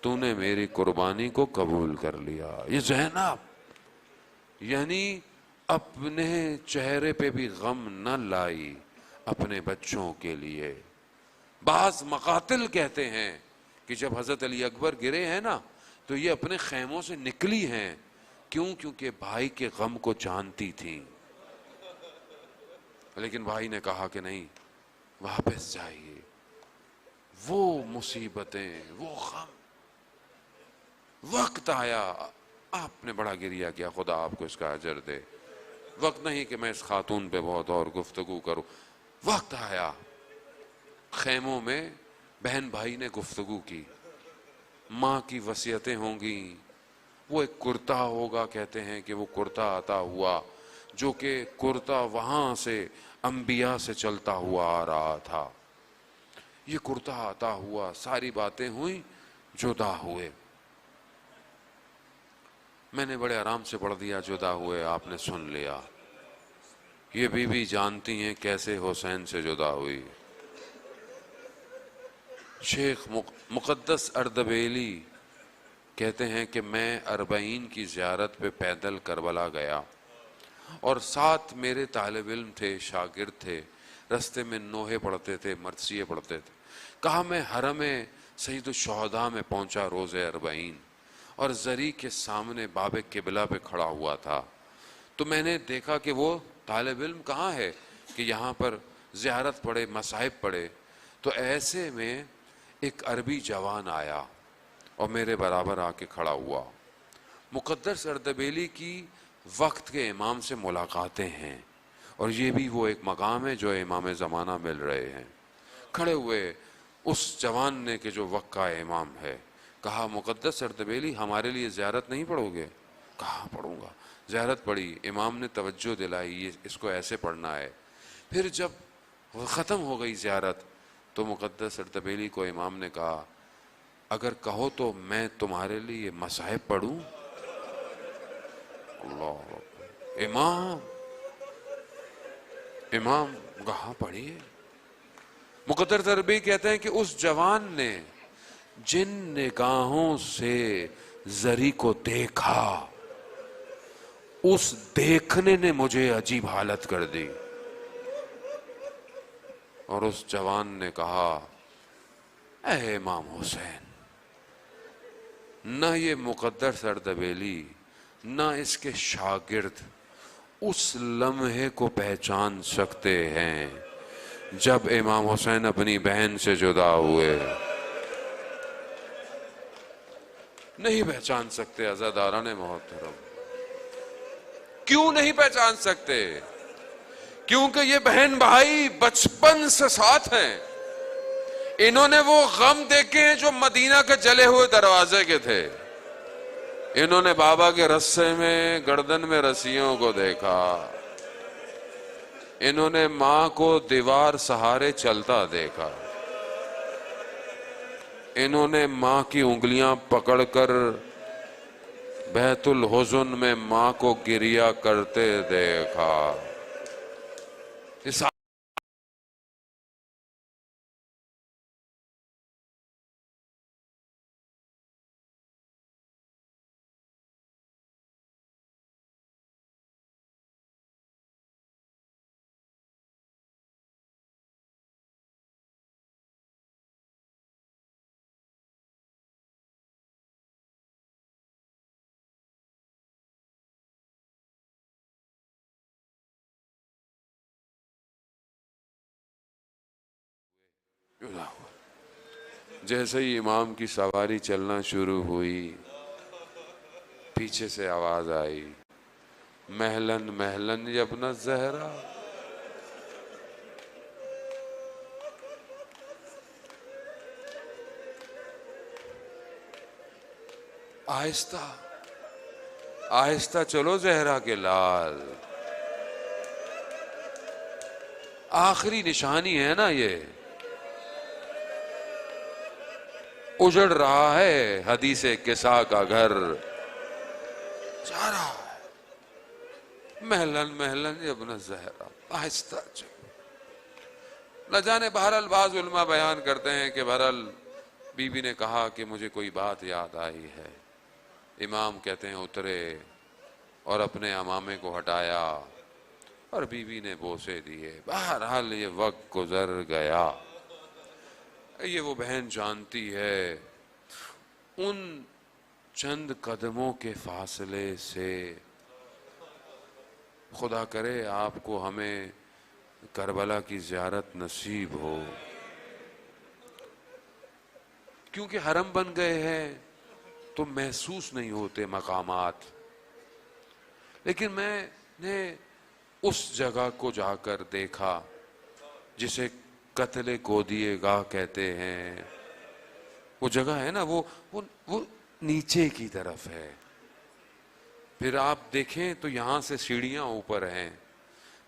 A: تو نے میری قربانی کو قبول کر لیا. یہ زینب یعنی اپنے چہرے پہ بھی غم نہ لائی اپنے بچوں کے لیے. بعض مقاتل کہتے ہیں کہ جب حضرت علی اکبر گرے ہیں نا, تو یہ اپنے خیموں سے نکلی ہیں. کیوں؟ کیونکہ بھائی کے غم کو جانتی تھیں. لیکن بھائی نے کہا کہ نہیں, واپس جائیے. وہ مصیبتیں, وہ غم, وقت آیا, آپ نے بڑا گریہ کیا, خدا آپ کو اس کا اجر دے. وقت نہیں کہ میں اس خاتون پہ بہت اور گفتگو کروں. وقت آیا, خیموں میں بہن بھائی نے گفتگو کی, ماں کی وصیتیں ہوں گی. وہ ایک کرتا ہوگا, کہتے ہیں کہ وہ کرتا عطا ہوا, جو کہ کرتا وہاں سے انبیاء سے چلتا ہوا آ رہا تھا. یہ کرتا عطا ہوا, ساری باتیں ہوئیں, جدا ہوئے. میں نے بڑے آرام سے پڑھ دیا, جدا ہوئے, آپ نے سن لیا. یہ بی بی جانتی ہیں کیسے حسین سے جدا ہوئی. شیخ مقدس اردبیلی کہتے ہیں کہ میں 40 کی زیارت پہ پیدل کربلا گیا, اور ساتھ میرے طالب علم تھے, شاگرد تھے. رستے میں نوحے پڑھتے تھے, مرثیے پڑھتے تھے. کہا میں حرم سید الشہداء میں پہنچا روز اربعین اور زری کے سامنے باب قبلہ پہ کھڑا ہوا تھا، تو میں نے دیکھا کہ وہ طالب علم کہاں ہے کہ یہاں پر زیارت پڑھے، مصاحب پڑھے. تو ایسے میں ایک عربی جوان آیا اور میرے برابر آ کے کھڑا ہوا. مقدس اردبیلی کی وقت کے امام سے ملاقاتیں ہیں، اور یہ بھی وہ ایک مقام ہے جو امام زمانہ مل رہے ہیں. کھڑے ہوئے اس جوان نے کہ جو وقت کا امام ہے، کہا مقدس اردبیلی ہمارے لیے زیارت نہیں پڑھو گے؟ کہا پڑھوں گا. زیارت پڑھی، امام نے توجہ دلائی یہ اس کو ایسے پڑھنا ہے. پھر جب ختم ہو گئی زیارت تو مقدس اردبیلی کو امام نے کہا اگر کہو تو میں تمہارے لیے مصاحب پڑھوں. اللہ اکبر. امام کہاں پڑھیے. مقدس اردبیلی کہتے ہیں کہ اس جوان نے جن نگاہوں سے زری کو دیکھا، اس دیکھنے نے مجھے عجیب حالت کر دی. اور اس جوان نے کہا اے امام حسین، نہ یہ مقدس اردبیلی نہ اس کے شاگرد اس لمحے کو پہچان سکتے ہیں جب امام حسین اپنی بہن سے جدا ہوئے. نہیں پہچان سکتے عزاداران محترم. کیوں نہیں پہچان سکتے؟ کیونکہ یہ بہن بھائی بچپن سے ساتھ ہیں. انہوں نے وہ غم دیکھے ہیں جو مدینہ کے جلے ہوئے دروازے کے تھے. انہوں نے بابا کے رسے میں گردن میں رسیوں کو دیکھا. انہوں نے ماں کو دیوار سہارے چلتا دیکھا. انہوں نے ماں کی انگلیاں پکڑ کر بیت الحزن میں ماں کو گریا کرتے دیکھا. اس جیسے ہی امام کی سواری چلنا شروع ہوئی، پیچھے سے آواز آئی مہلن مہلن یا ابن الزہرا. آہستہ آہستہ چلو زہرا کے لال. آخری نشانی ہے نا، یہ اجڑ رہا ہے حدیث کسا کا گھر، جا رہا ہے محلن محلن ابن الزہرا. آہستہ چلو. نہ جانے بہرحال بعض علماء بیان کرتے ہیں کہ بہرحال بی بی نے کہا کہ مجھے کوئی بات یاد آئی ہے. امام کہتے ہیں اترے اور اپنے عمامے کو ہٹایا اور بی بی نے بوسے دیے. بہرحال یہ وقت گزر گیا. یہ وہ بہن جانتی ہے ان چند قدموں کے فاصلے سے، خدا کرے آپ کو ہمیں کربلا کی زیارت نصیب ہو. کیونکہ حرم بن گئے ہیں تو محسوس نہیں ہوتے مقامات. لیکن میں نے اس جگہ کو جا کر دیکھا جسے قتل گودیے گاہ کہتے ہیں. وہ جگہ ہے نا، وہ نیچے کی طرف ہے. پھر آپ دیکھیں تو یہاں سے سیڑھیاں اوپر ہیں.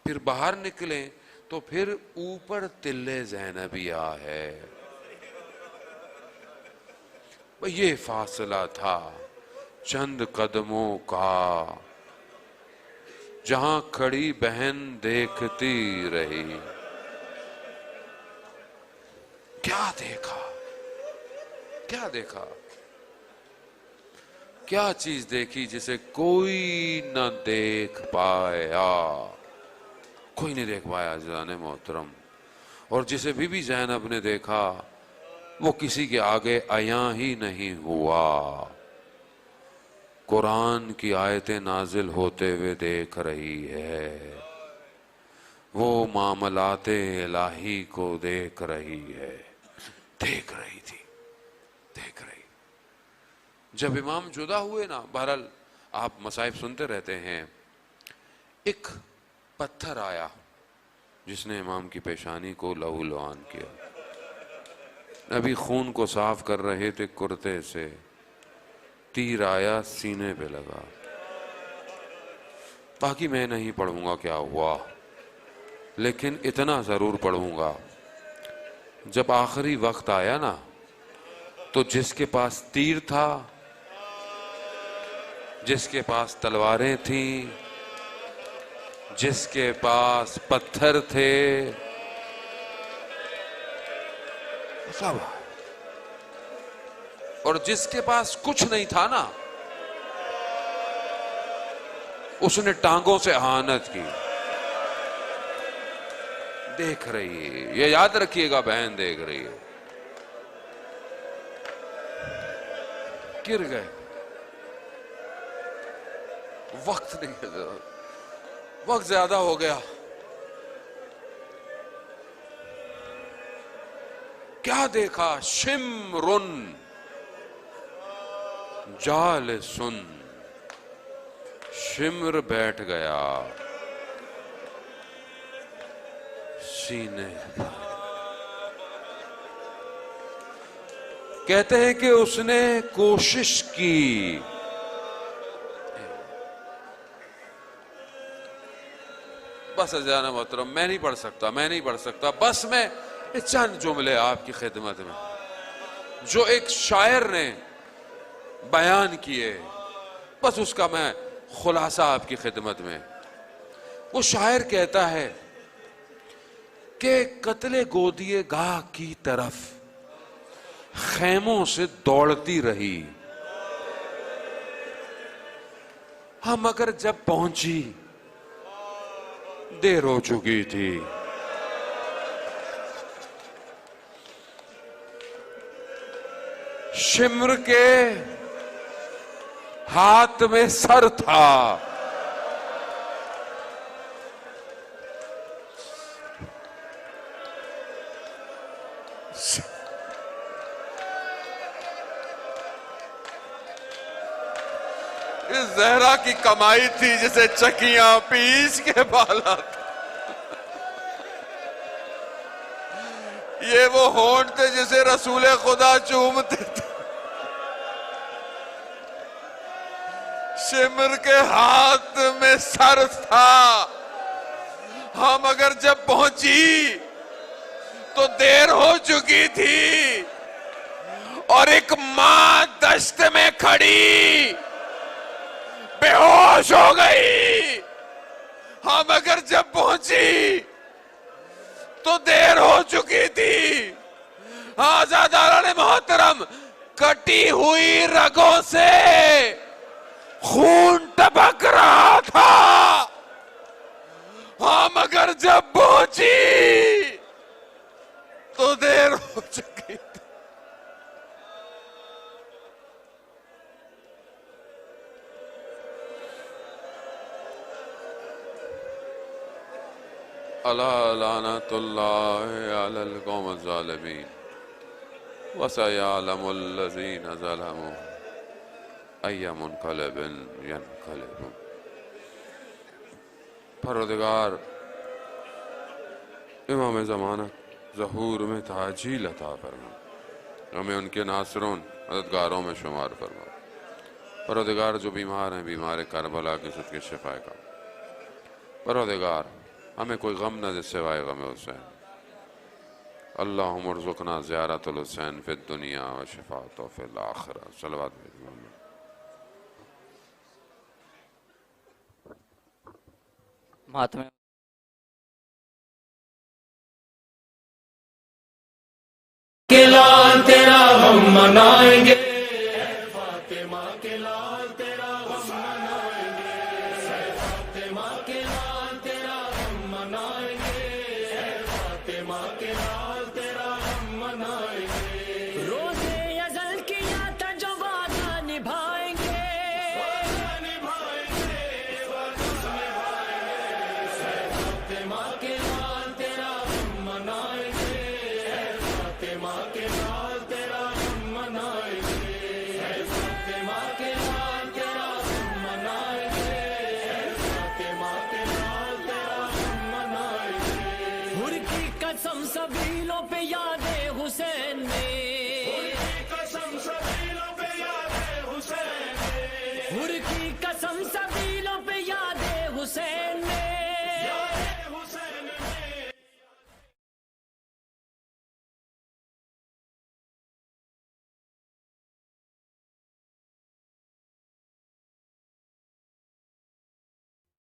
A: پھر باہر نکلیں تو پھر اوپر تلے زینبیہ ہے. یہ فاصلہ تھا چند قدموں کا جہاں کھڑی بہن دیکھتی رہی. کیا دیکھا، کیا دیکھا، کیا چیز دیکھی جسے کوئی نہ دیکھ پایا، کوئی نہیں دیکھ پایا جان محترم. اور جسے بی بی زینب نے دیکھا وہ کسی کے آگے عیاں ہی نہیں ہوا، قرآن کی آیتیں نازل ہوتے ہوئے دیکھ رہی ہے، وہ معاملات الہی کو دیکھ رہی ہے، دیکھ رہی تھی، دیکھ رہی۔ جب امام جدا ہوئے نا، بہرحال آپ مصائب سنتے رہتے ہیں، ایک پتھر آیا جس نے امام کی پیشانی کو لہو لعان کیا، ابھی خون کو صاف کر رہے تھے کرتے سے، تیر آیا سینے پہ لگا۔ باقی میں نہیں پڑھوں گا کیا ہوا، لیکن اتنا ضرور پڑھوں گا، جب آخری وقت آیا نا تو جس کے پاس تیر تھا، جس کے پاس تلواریں تھیں، جس کے پاس پتھر تھے، سب، اور جس کے پاس کچھ نہیں تھا نا، اس نے ٹانگوں سے اہانت کی۔ دیکھ رہی ہے، یہ یاد رکھیے گا، بہن دیکھ رہی ہے۔ گر گئے، وقت نہیں ہے، وقت زیادہ ہو گیا۔ کیا دیکھا؟ شمرن جالسن، شمر بیٹھ گیا سینے پر۔ کہتے ہیں کہ اس نے کوشش کی، بس عزیزان محترم میں نہیں پڑھ سکتا، بس میں چند جملے آپ کی خدمت میں جو ایک شاعر نے بیان کیے، بس اس کا میں خلاصہ آپ کی خدمت میں۔ وہ شاعر کہتا ہے کہ قتل گودیے گاہ کی طرف خیموں سے دوڑتی رہی، ہم مگر جب پہنچی دیر ہو چکی تھی۔ شمر کے ہاتھ میں سر تھا، اس زہرا کی کمائی تھی جسے چکیاں پیس کے بالا تھا۔ یہ وہ ہونٹ تھے جسے رسول خدا چومتے تھے۔ شمر کے ہاتھ میں سر تھا، ہم اگر جب پہنچی تو دیر ہو چکی تھی، اور ایک ماں دشت میں کھڑی بے ہوش ہو گئی، ہم اگر جب پہنچی تو دیر ہو چکی تھی۔ آزاداران محترم، کٹی ہوئی رگوں سے خون ٹپک رہا تھا، ہم اگر جب پہنچی تو دیر ہو چکی تھی۔ الا لعنت اللہ علی القوم الظالمین وسیعلم الذین ظلموا ای منقلب ینقلبون۔ پروردگار امام زمانہ ظہور میں تعجیل عطا فرما، ہمیں ان کے ناصروں مددگاروں میں شمار فرما۔ پروردگار جو بیمار ہیں، بیمار کربلا کی صدقے شفا کا۔ پروردگار ہمیں کوئی غم نہ دے سوائے غم حسین۔ اللہم ارزقنا زیارت الحسین فی الدنیا و شفاعت فی الآخرہ۔ صلوات محمد۔
B: ماتم
C: کے لال تیرا ہم منائیں گے، فاطمہ کے لال تیرا ہم منائیں گے، فاطمہ کے لال تیرا ہم منائیں گے، فاطمہ کے لال تیرا ہم منائیں گے۔ پہ یاد حسین میں